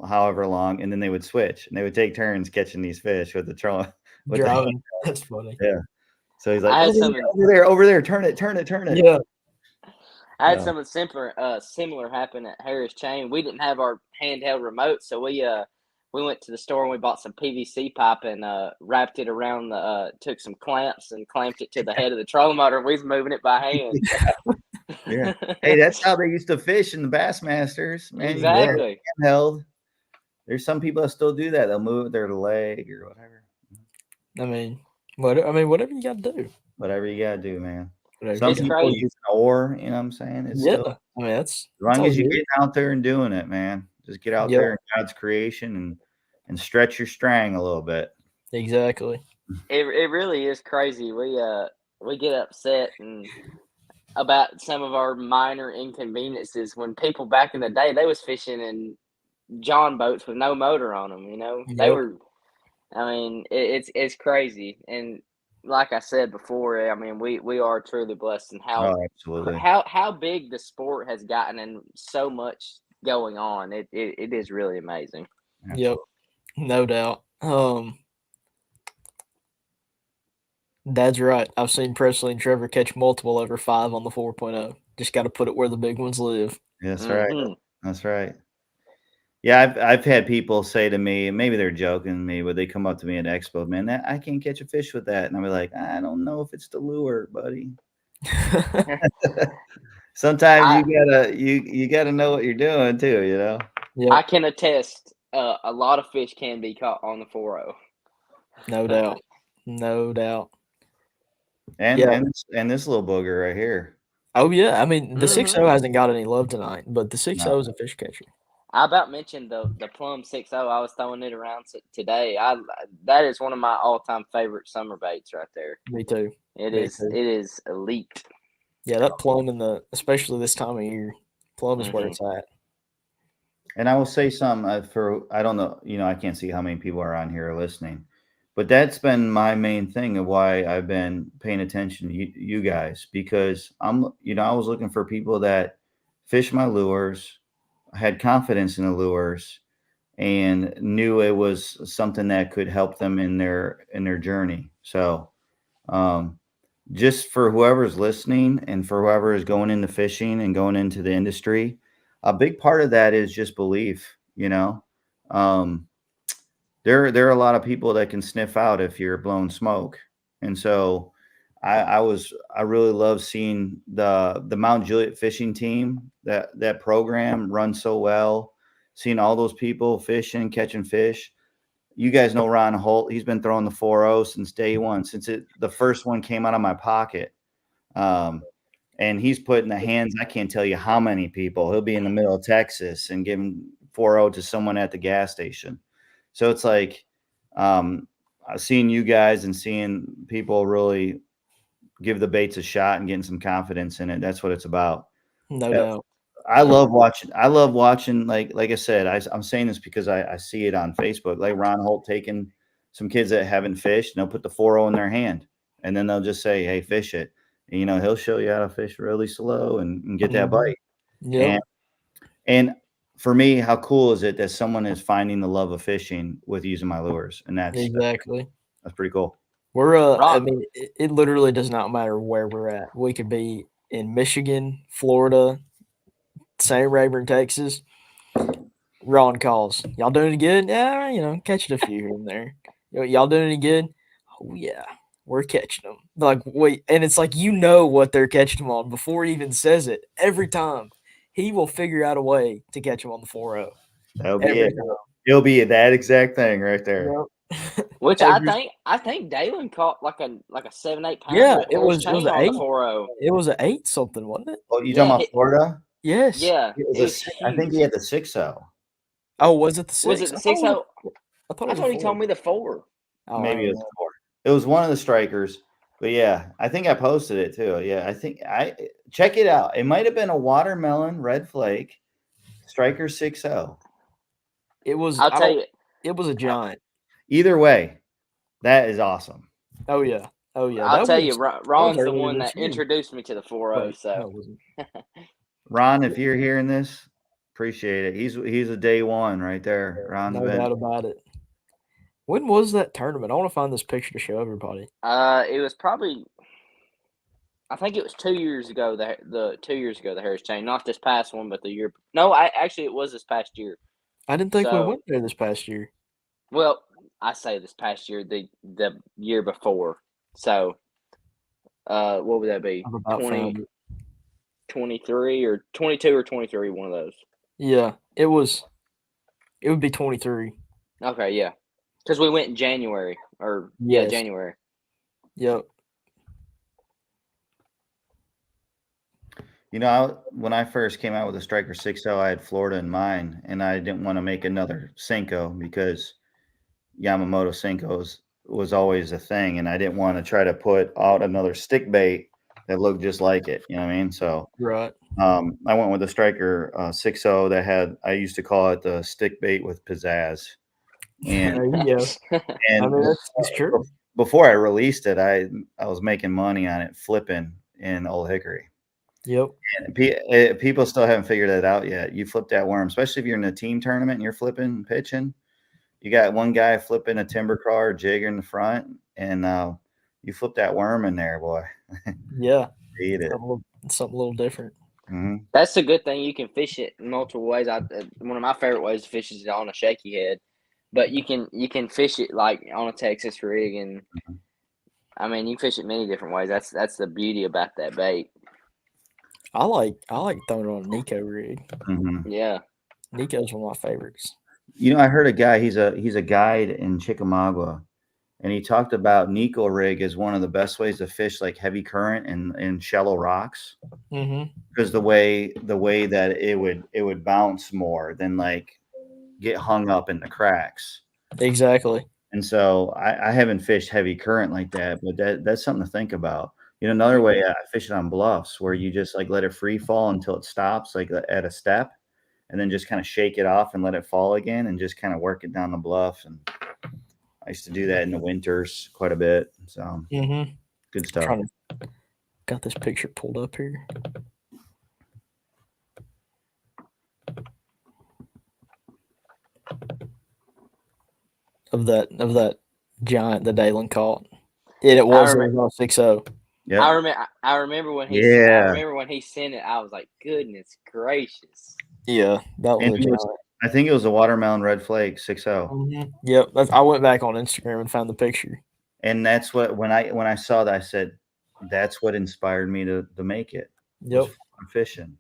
however long, and then they would switch, and they would take turns catching these fish with the trolling with the hand. Driving. That's funny. Yeah. So he's like, I had over there, turn it. Yeah. I had Yeah. something similar happen at Harris Chain. We didn't have our handheld remote, so we went to the store and we bought some PVC pipe and wrapped it around took some clamps and clamped it to the head of the trolling motor, and we was moving it by hand. Yeah. Hey, that's how they used to fish in the Bassmasters, man. Exactly. Handheld. There's some people that still do that. They'll move their leg or whatever. I mean, whatever you got to do. Whatever you gotta do, man. Whatever Some It's you gotta people crazy. use an oar, you know what I'm saying? It's do. Yeah. still, I mean, that's as long all as you're good. getting out there and doing it, man. Just get out Yep. there in God's creation and and stretch your strang a little bit. Exactly. It really is crazy. We get upset and about some of our minor inconveniences when people back in the day they was fishing in John boats with no motor on them. You know, they Yep. were. I mean, it's crazy, and like I said before, I mean, we are truly blessed in Oh, absolutely. how big the sport has gotten and so much going on. It is really amazing. Yep. No doubt. That's right. I've seen Presley and Trevor catch multiple over 5 on the 4.0. Just got to put it where the big ones live. That's right. That's right. Yeah, I've had people say to me, maybe they're joking me, but they come up to me at Expo, man, I can't catch a fish with that, and I'll be like, I don't know if it's the lure, buddy. Sometimes you gotta know what you're doing too, you know. I can attest. A lot of fish can be caught on the 4.0. No doubt. No doubt. And Yeah. and this little booger right here. Oh yeah, I mean the 6.0 hasn't got any love tonight, but the 6.0 is a fish catcher. I about mentioned the Plum 6.0. I was throwing it around today. That is one of my all time favorite summer baits right there. Me too. It is elite. Yeah, that plum especially this time of year, plum is where it's at. And I will say some I don't know, you know, I can't see how many people are on here listening, but that's been my main thing of why I've been paying attention to you guys, because I was looking for people that fish my lures, had confidence in the lures, and knew it was something that could help them in their journey. So, just for whoever's listening and for whoever is going into fishing and going into the industry, a big part of that is just belief, you know. There are a lot of people that can sniff out if you're blowing smoke. And so I really love seeing the Mount Juliet fishing team, that program run so well, seeing all those people fishing, catching fish. You guys know Ron Holt. He's been throwing the 4.0 since day one, since the first one came out of my pocket. And he's put in the hands, I can't tell you how many people. He'll be in the middle of Texas and giving 4.0 to someone at the gas station. So it's like seeing you guys and seeing people really give the baits a shot and getting some confidence in it. That's what it's about. No doubt. I love watching. Like I said, I'm saying this because I see it on Facebook. Like Ron Holt taking some kids that haven't fished, and they'll put the 4.0 in their hand, and then they'll just say, "Hey, fish it." And, you know, he'll show you how to fish really slow and get that bite. Yeah. And for me, how cool is it that someone is finding the love of fishing with using my lures? And that's pretty cool. We're I mean, it literally does not matter where we're at. We could be in Michigan, Florida, St. Rayburn, Texas. Ron calls. Y'all doing any good? Yeah, you know, catching a few here and there. Y'all doing any good? Oh yeah, we're catching them. Like wait, and it's like you know what they're catching them on before he even says it. Every time he will figure out a way to catch them on the 4.0. That'll be it. It'll be that exact thing right there. Yep. Which I think Dalen caught like a 7-8 pounder. Yeah, it was an on 8. The 4.0. It was an 8 something, wasn't it? Oh, you talking about Florida? Yes. Yeah. It was I think he had the 6.0. Oh, was it the 6? Was it the 6.0? I thought he told me the 4. Oh, maybe it was the 4. It was one of the strikers. But yeah, I think I posted it too. Yeah, I think check it out. It might have been a watermelon red flake striker 6.0. It was. I'll tell you, it was a giant. Either way, that is awesome. Oh yeah. Oh yeah. I'll tell you, Ron's the one that introduced me to the 4.0. So, Ron, if you're hearing this, appreciate it. He's a day one right there. Ron's no doubt about it. When was that tournament? I want to find this picture to show everybody. It was probably, I think it was 2 years ago. The 2 years ago, the Harris Chain, not this past one, but the year. No, actually it was this past year. I didn't think we went there this past year. Well, I say this past year, the year before. So, what would that be? 23 or 22 or 23, one of those. Yeah, it would be 23. Okay, yeah. Because we went in January. January. Yep. You know, when I first came out with a Striker 6.0, I had Florida in mind, and I didn't want to make another Senko because Yamamoto Senkos was always a thing, and I didn't want to try to put out another stick bait that looked just like it. You know what I mean? So Right. I went with a Striker 6.0 that had, I used to call it the stick bait with pizzazz. And There you go. I and mean, it's true. before I released it, I was making money on it flipping in Old Hickory. Yep. And people still haven't figured that out yet. You flip that worm, especially if you're in a team tournament and you're flipping and pitching. You got one guy flipping a timber craw jigger in the front, and you flip that worm in there, boy. Yeah. Eat it. Something a little different. Mm-hmm. That's the good thing. You can fish it in multiple ways. One of my favorite ways to fish is on a shaky head, but you can fish it like on a Texas rig, and I mean you can fish it many different ways. That's the beauty about that bait. I like throwing it on a Nico rig. Mm-hmm. Yeah. Nico's one of my favorites. I heard a guy. He's a guide in Chickamauga, and he talked about Nico rig as one of the best ways to fish like heavy current and shallow rocks, because the way that it would bounce more than like get hung up in the cracks. Exactly. And so I haven't fished heavy current like that, but that's something to think about. Another way I fish it on bluffs where you just like let it free fall until it stops, like at a step, and then just kind of shake it off and let it fall again and just kind of work it down the bluff. And I used to do that in the winters quite a bit. So good stuff. Got this picture pulled up here. Of that giant that Dalen caught. It was 6.0. Yeah. I remember when he sent it. I was like, goodness gracious. Yeah, that was a giant. I think it was a watermelon red flake 6.0. Yep, I went back on Instagram and found the picture. And that's what when I saw that, I said, that's what inspired me to make it. Yep, fishing.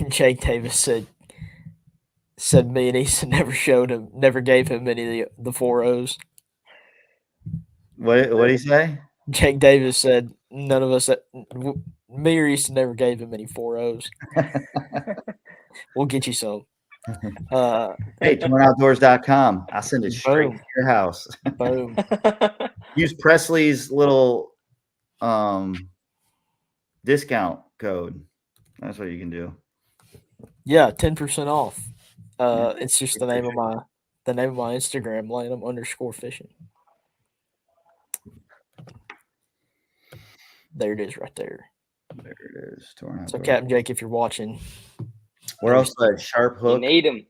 Jake Davis said me and Easton never gave him any of the 4.0s. What did he say? Jake Davis said none of us, me or Easton, never gave him any 4.0s. We'll get you some. Hey, torrentoutdoors.com. I'll send it straight to your house. Boom. Use Presley's little discount code. That's what you can do. Yeah, 10% off. It's just the name of my Instagram, Lanham_fishing. There it is, right there. There it is. Torrent. So, Captain Jake, if you're watching, we're also at Sharp Hook. You need them.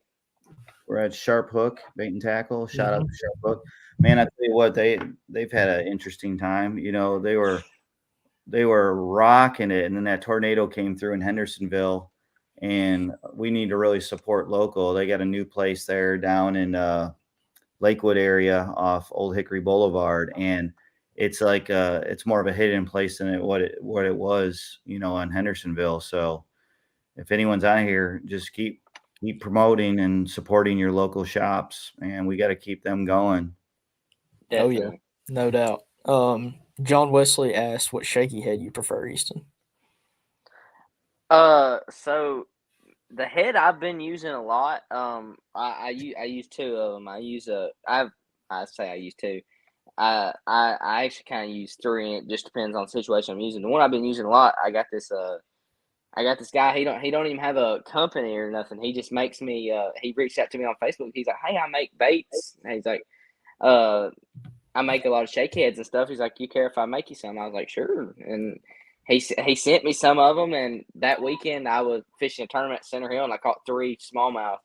We're at Sharp Hook Bait and Tackle. Shout out to Sharp Hook. Man, I tell you what, they've had an interesting time. They were rocking it, and then that tornado came through in Hendersonville, and we need to really support local. They got a new place there down in Lakewood area off Old Hickory Boulevard, and it's like it's more of a hidden place than what it was, in Hendersonville. So if anyone's out here, just keep promoting and supporting your local shops, and we got to keep them going. Definitely. Oh yeah, no doubt. John Wesley asked what shaky head you prefer, Easton. So the head I've been using a lot. I use two of them. I use two. I actually kind of use three. It just depends on the situation I'm using. The one I've been using a lot, I got this guy. He don't even have a company or nothing. He just makes me. He reached out to me on Facebook. He's like, "Hey, I make baits." And he's like, I make a lot of shake heads and stuff. He's like, "You care if I make you some?" I was like, "Sure." And he sent me some of them. And that weekend, I was fishing a tournament at Center Hill, and I caught 3 smallmouth,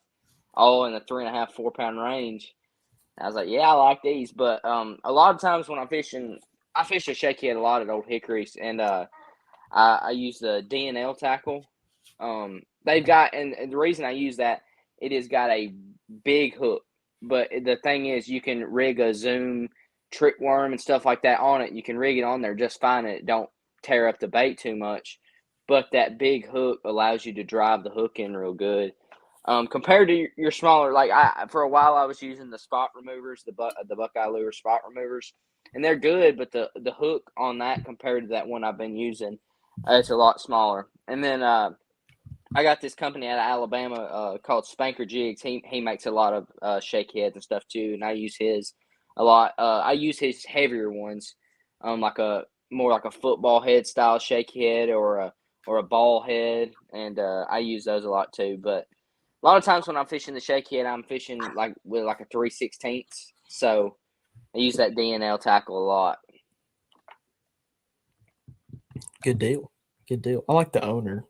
all in the 3.5, 4 pound range. I was like, yeah, I like these. But a lot of times when I'm fishing, I fish a shaky head a lot at Old Hickories, and I use the DNL tackle. They've got, and the reason I use that, it has got a big hook. But the thing is, you can rig a Zoom trick worm and stuff like that on it. You can rig it on there just fine, and it don't tear up the bait too much. But that big hook allows you to drive the hook in real good. Compared to your smaller, like for a while I was using the spot removers, the Buckeye Lure spot removers, and they're good, but the hook on that compared to that one I've been using, it's a lot smaller. And then I got this company out of Alabama called Spanker Jigs. He makes a lot of shake heads and stuff too, and I use his a lot. I use his heavier ones, like a more like a football head style shake head or a ball head, and I use those a lot too. But a lot of times when I'm fishing the shake head, I'm fishing like with like a 3/16. So I use that DNL tackle a lot. Good deal. Good deal. I like the owner.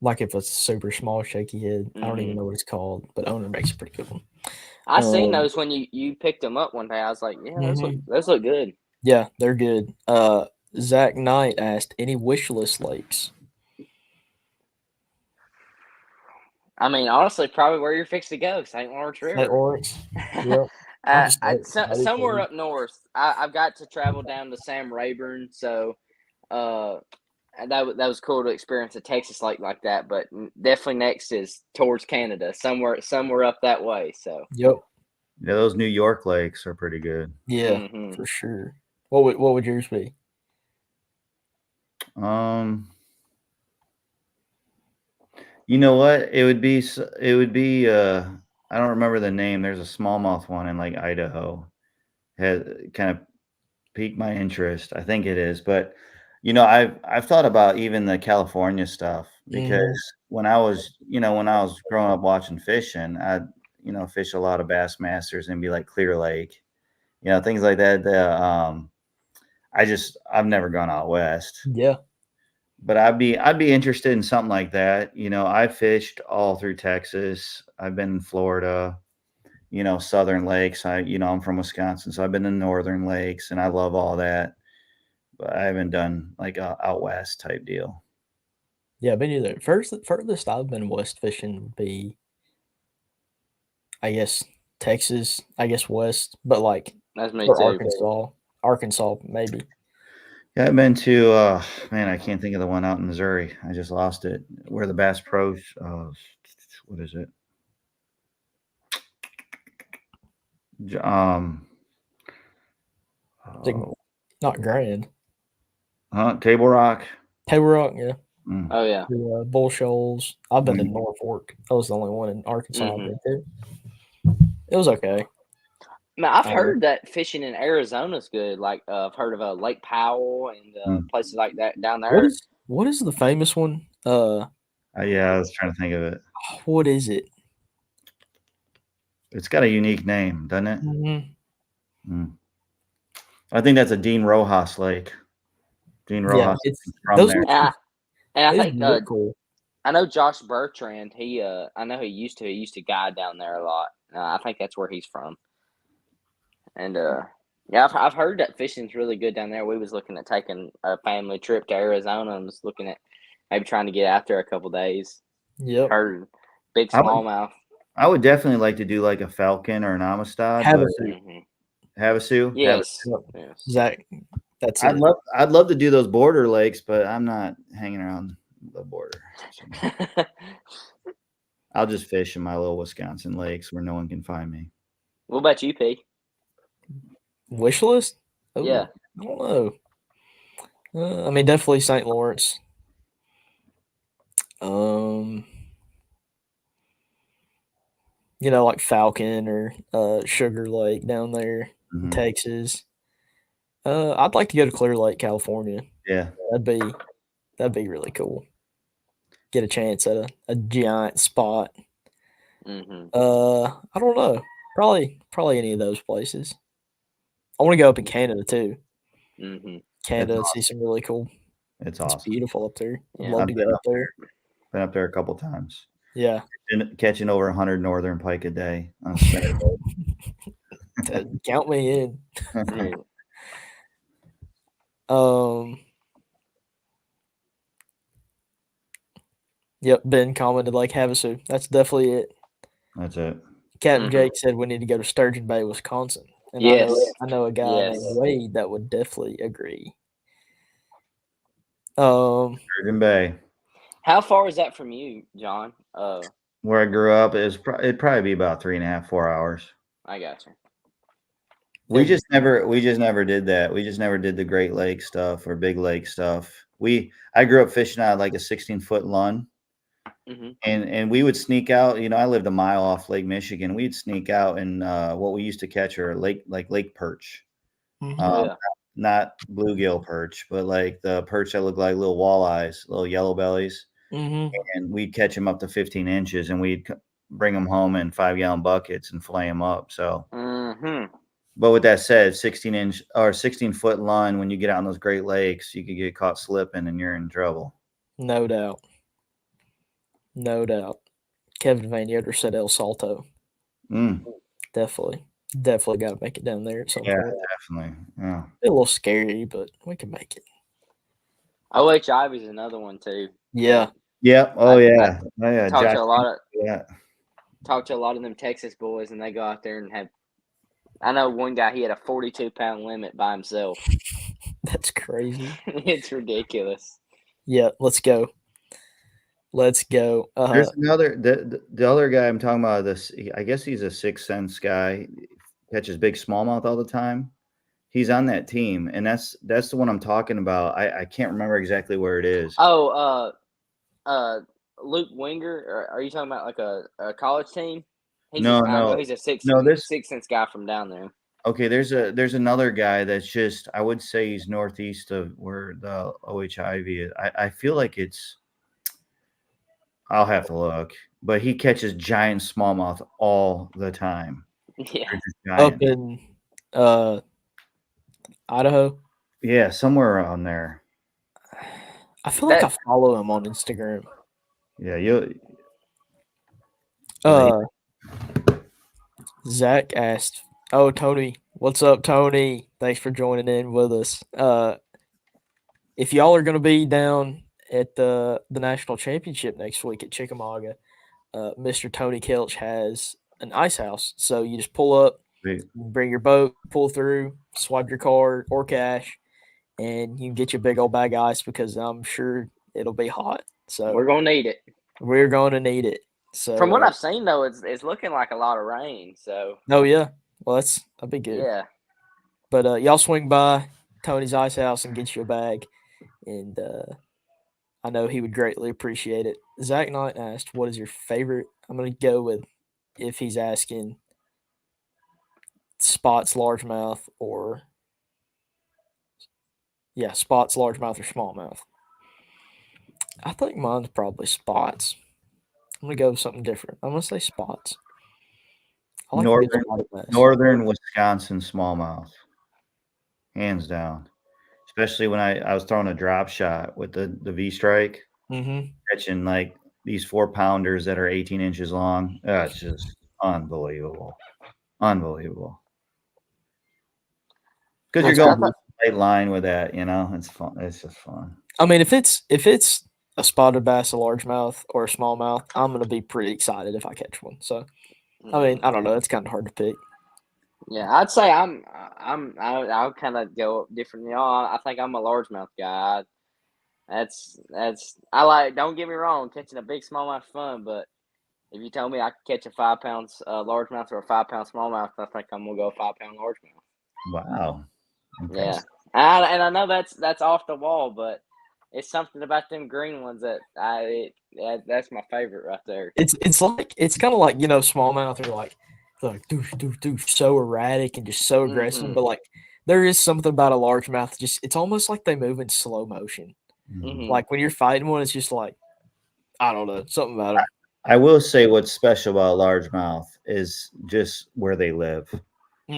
Like if it's a super small shaky head, I don't even Mhm. know what it's called, but owner makes a pretty good one. I seen Um, those when you picked them up one day. I was like, yeah, mhm. those look good. Yeah, they're good. Zach Knight asked, any wish list lakes? I mean, honestly, probably where you're fixed to go, St. Lawrence St. River. Lawrence. Yep. I'm just excited for Somewhere you. up north. I've got to travel down to Sam Rayburn, so uh, that was cool to experience a Texas lake like that. But definitely next is towards Canada, somewhere up that way. So, Yep. Yeah, those New York lakes are pretty good. Yeah, hmm for sure. What would yours be? You know what? It would be I don't remember the name. There's a smallmouth one in like Idaho. Has kind of piqued my interest. I think it is, but I've thought about even the California stuff Mhm. because when I was growing up watching fishing, I'd fish a lot of Bassmasters and be like Clear Lake, things like that. I've never gone out west, Yeah. but I'd be interested in something like that. I fished all through Texas. I've been in Florida, southern lakes. I'm from Wisconsin, so I've been in northern lakes, and I love all that. But I haven't done like a out west type deal. Yeah, me neither. Furthest I've been west fishing would be, I guess, Texas, I guess west, but like that's me or too. Arkansas maybe. Yeah, I've been to man, I can't think of the one out in Missouri. I just lost it. Where the Bass Pro what is it? J- Um It's like uh, not Grand. Table Rock. Table Rock, yeah. Mm, Oh yeah. Bull Shoals. I've been to mm. Norfolk. That was the only one in Arkansas I've hmm been to. It was okay. Man, I've Uh, heard that fishing in Arizona is good. Like I've heard of Lake Powell and Mm. places like that down what there. is the famous one? Yeah, I was trying to think of it. What is it? It's got a unique name, doesn't it? Mhm. Mm. I think that's a Dean Rojas Lake. Dean Yeah, Rojas it's is from those there. looks And I they think look cool. I know Josh Bertrand. I know he used to guide down there a lot. I think that's where he's from. And yeah, I've heard that fishing's really good down there. We was looking at taking a family trip to Arizona and was looking at maybe trying to get out there a couple days. Yep. Heard big I would smallmouth. I would definitely like to do like a Falcon or an Amistad, but Havasu. hmm Havasu, Yes, Yep. yes. Zach, that's I'd it. love I'd love to do those border lakes, but I'm not hanging around the border. So I'll just fish in my little Wisconsin lakes where no one can find me. What about you, P? Wish list? Yeah. Oh, I don't know. I mean, definitely St. Lawrence. Um, like Falcon or Sugar Lake down there in Mhm. Texas. I'd like to go to Clear Lake, California. Yeah. That'd be that'd be really cool. Get a chance at a giant spot. hmm I don't know. Probably any of those places. I want to go up in Canada too. hmm It's Canada, see awesome. some really cool. It's It's awesome. beautiful up there. I'd Yeah. love I've to go up there. been up there a couple times. Yeah. And catching over 100 northern pike a day on a spinner Count me in. boat. Yeah. Um. Yep. Ben commented like Havasu. That's definitely it. That's it. Captain hmm Jake said we need to go to Sturgeon Bay, Wisconsin, and Yes. I know a guy named Yes. Wade that would definitely agree. Sturgeon Bay, How far is that from you, John? where I grew up, it'd probably be about 3.5, 4 hours. I got you. And We just never did that. We just never did the Great Lake stuff or Big Lake stuff. I grew up fishing out like a 16-foot lun, And we would sneak out. I lived a mile off Lake Michigan. We'd sneak out, and what we used to catch are lake perch, Oh, um, yeah. not bluegill perch, but like the perch that look like little walleyes, little yellow bellies. And we'd catch them up to 15 inches, and we'd bring them home in 5-gallon buckets and fillet them up. So, but with that said, 16-inch or 16-foot line, when you get out on those Great Lakes, you could get caught slipping, and you're in trouble. No doubt. No doubt. Kevin Van Yoder said El Salto. Definitely got to make it down there at some Yeah, point. definitely. Yeah. Be a little scary, but we can make it. OH Ivy's another one too. Yeah. Yep. Oh yeah. Oh yeah. Talked Josh, to a lot of yeah. talked to a lot of them Texas boys, and they go out there and have. I know one guy, he had a 42-pound limit by himself. That's crazy. It's ridiculous. Yeah, let's go. Let's go. There's another the other guy I'm talking about. This, I guess he's a Sixth Sense guy. Catches big smallmouth all the time. He's on that team, and that's the one I'm talking about. I can't remember exactly where it is. Oh, Luke Winger. Or are you talking about like a college team? No. I know he's a Sixth Sense guy from down there. Okay, there's another guy that's just, I would say he's northeast of where the OHIV is. I feel like it's, I'll have to look, but he catches giant smallmouth all the time. Yeah. Up in Idaho. Yeah, somewhere around there. I feel like I follow him on Instagram. Yeah, you. Zach asked, "Oh, Tony, what's up, Tony? Thanks for joining in with us. If y'all are going to be down at the national championship next week at Chickamauga, Mr. Tony Kelch has an ice house. So you just pull up, bring your boat, pull through, swipe your card or cash, and you can get your big old bag of ice because I'm sure it'll be hot. So we're gonna need it. We're going to need it. So from what I've seen, though, it's looking like a lot of rain. So yeah, well that'd be good. Yeah, but y'all swing by Tony's ice house and get you a bag, and I know he would greatly appreciate it. Zach Knight asked, "What is your favorite?" I'm going to go with, if he's asking, spots, largemouth, or spots, largemouth, or smallmouth. I think mine's probably spots. I'm going to go with something different. I'm going to say spots. I like northern Wisconsin smallmouth, hands down. Especially when I was throwing a drop shot with the V strike, catching like these 4-pounders that are 18 inches long. It's just unbelievable. Because you're going straight line with that, it's fun. It's just fun. I mean, if it's a spotted bass, a largemouth, or a smallmouth, I'm gonna be pretty excited if I catch one. So, I mean, I don't know. It's kind of hard to pick. Yeah, I'd say I'll kind of go different. I think I'm a largemouth guy. I like. Don't get me wrong, catching a big smallmouth fun, but if you tell me I could catch a 5-pound largemouth or a 5-pound smallmouth, I think I'm gonna go 5-pound largemouth. Wow. Yeah, and I know that's off the wall, but it's something about them green ones that's my favorite right there. It's kind of like smallmouth are like doosh, so erratic and just so aggressive, but like there is something about a largemouth. Just it's almost like they move in slow motion. Like when you're fighting one, it's just like, I don't know, something about them. I will say what's special about largemouth is just where they live.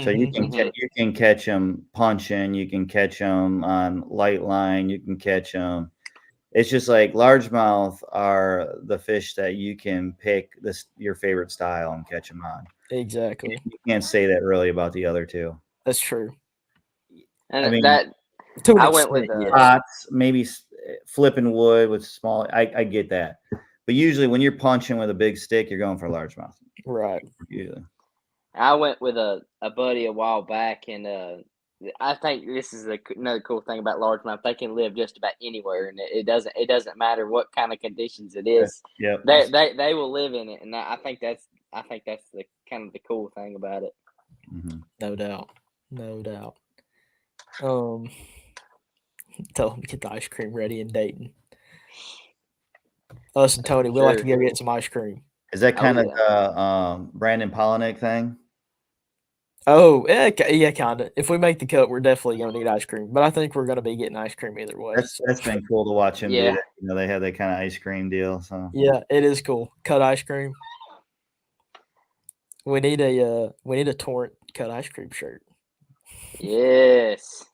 So you can catch them punching, you can catch them on light line, you can catch them. It's just like largemouth are the fish that you can pick your favorite style and catch them on. Exactly. You can't say that really about the other two. That's true. And I mean, I went with spots, maybe flipping wood with small. I get that, but usually when you're punching with a big stick, you're going for largemouth. Right. Usually. I went with a buddy a while back, and I think this is another cool thing about largemouth. They can live just about anywhere, and it doesn't matter what kind of conditions it is. Yeah. They will live in it, and I think that's the kind of the cool thing about it. No doubt. Tell them to get the ice cream ready in Dayton. Us and Tony, we like to Sure. go get some ice cream. Is that Oh, kind of yeah. the Brandon Polinick thing? Oh, yeah, yeah, kind of. If we make the cut, we're definitely going to need ice cream. But I think we're going to be getting ice cream either way. That's been cool to watch him do Yeah. that. You know, they have that kind of ice cream deal. So Yeah, it is cool. Cut ice cream. We need a Torrent cut ice cream shirt. Yes.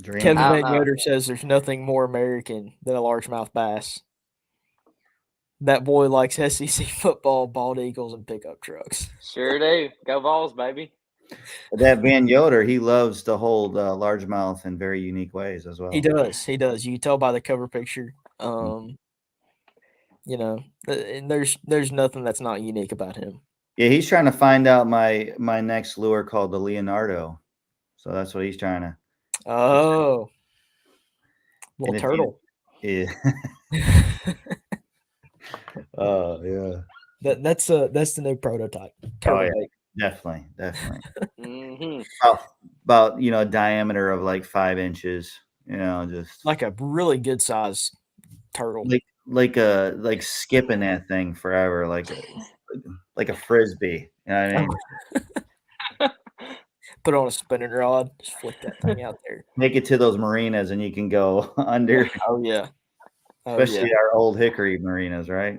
dream. Kevin I don't Van know. Yoder says there's nothing more American than a largemouth bass. That boy likes SEC football, bald eagles, and pickup trucks. Sure do. Go Vols, baby. That Van Yoder, he loves to hold largemouth in very unique ways as well. He does. He does. You can tell by the cover picture. You know, and there's nothing that's not unique about him. Yeah, he's trying to find out my next lure called the Leonardo. So that's what he's trying to. Oh, little And if turtle. Yeah. Oh yeah. That's the new prototype. Turtle bait. Definitely. Mm-hmm. About a diameter of like 5 inches. Just Like a really good size turtle. like skipping that thing forever, like a frisbee. You know what I mean? Put on a spinning rod, just flick that thing out there. Make it to those marinas, and you can go under. Oh yeah. Especially our old hickory marinas, right?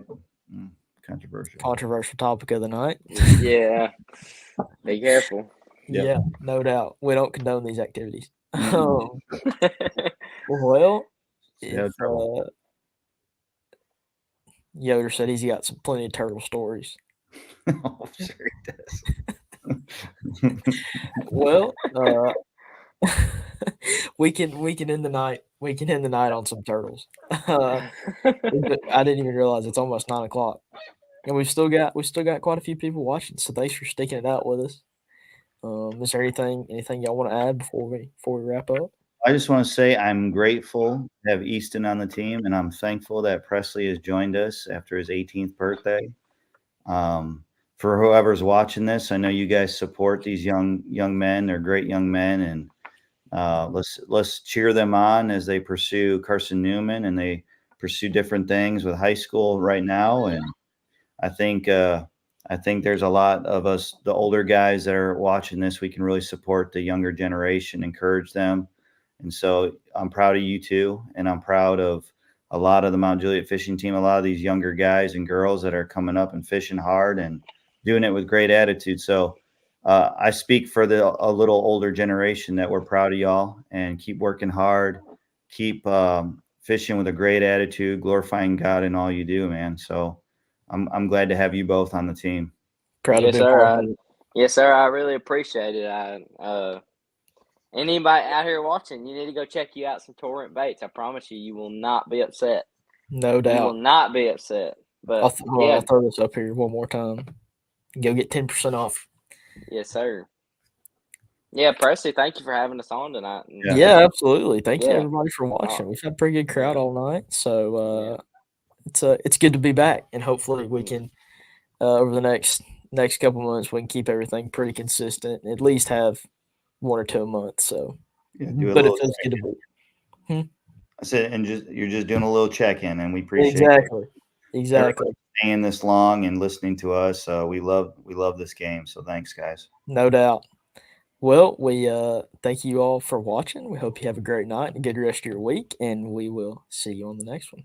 Controversial. Controversial topic of the night. Yeah. Be careful. Yep. Yeah, no doubt. We don't condone these activities. Well, if, Yoder said he's got plenty of turtle stories. Oh, sure he does. Well, we can end the night. We can end the night on some turtles. I didn't even realize it's almost 9:00, and we've still got quite a few people watching. So thanks for sticking it out with us. Is there anything y'all want to add before we wrap up? I just want to say I'm grateful to have Easton on the team, and I'm thankful that Presley has joined us after his 18th birthday. For whoever's watching this, I know you guys support these young men. They're great young men, and let's cheer them on as they pursue Carson Newman and they pursue different things with high school right now. And I think there's a lot of us, the older guys that are watching this, we can really support the younger generation, encourage them. And so I'm proud of you too. And I'm proud of a lot of the Mount Juliet fishing team, a lot of these younger guys and girls that are coming up and fishing hard and doing it with great attitude. So I speak for a little older generation that we're proud of y'all, and keep working hard, keep fishing with a great attitude, glorifying God in all you do, man. So I'm glad to have you both on the team. Proud yes, to be sir. part of it. Yes, sir. I really appreciate it. Anybody out here watching, you need to go check you out some Torrent baits. I promise you will not be upset. No You will doubt. not be upset. But I'll throw this up here one more time. Go get 10% off. Yes, sir. Yeah, Presley, thank you for having us on tonight. Yeah, absolutely. Thank you Yeah. everybody for watching. We've had a pretty good crowd all night, so it's good to be back, and hopefully we can over the next couple months we can keep everything pretty consistent, and at least have 1 or 2 a month. So, but it feels good to be. I said, and you're just doing a little check-in, and we appreciate exactly staying this long and listening to us. We love this game. So thanks, guys. No doubt. Well, we thank you all for watching. We hope you have a great night and a good rest of your week, and we will see you on the next one.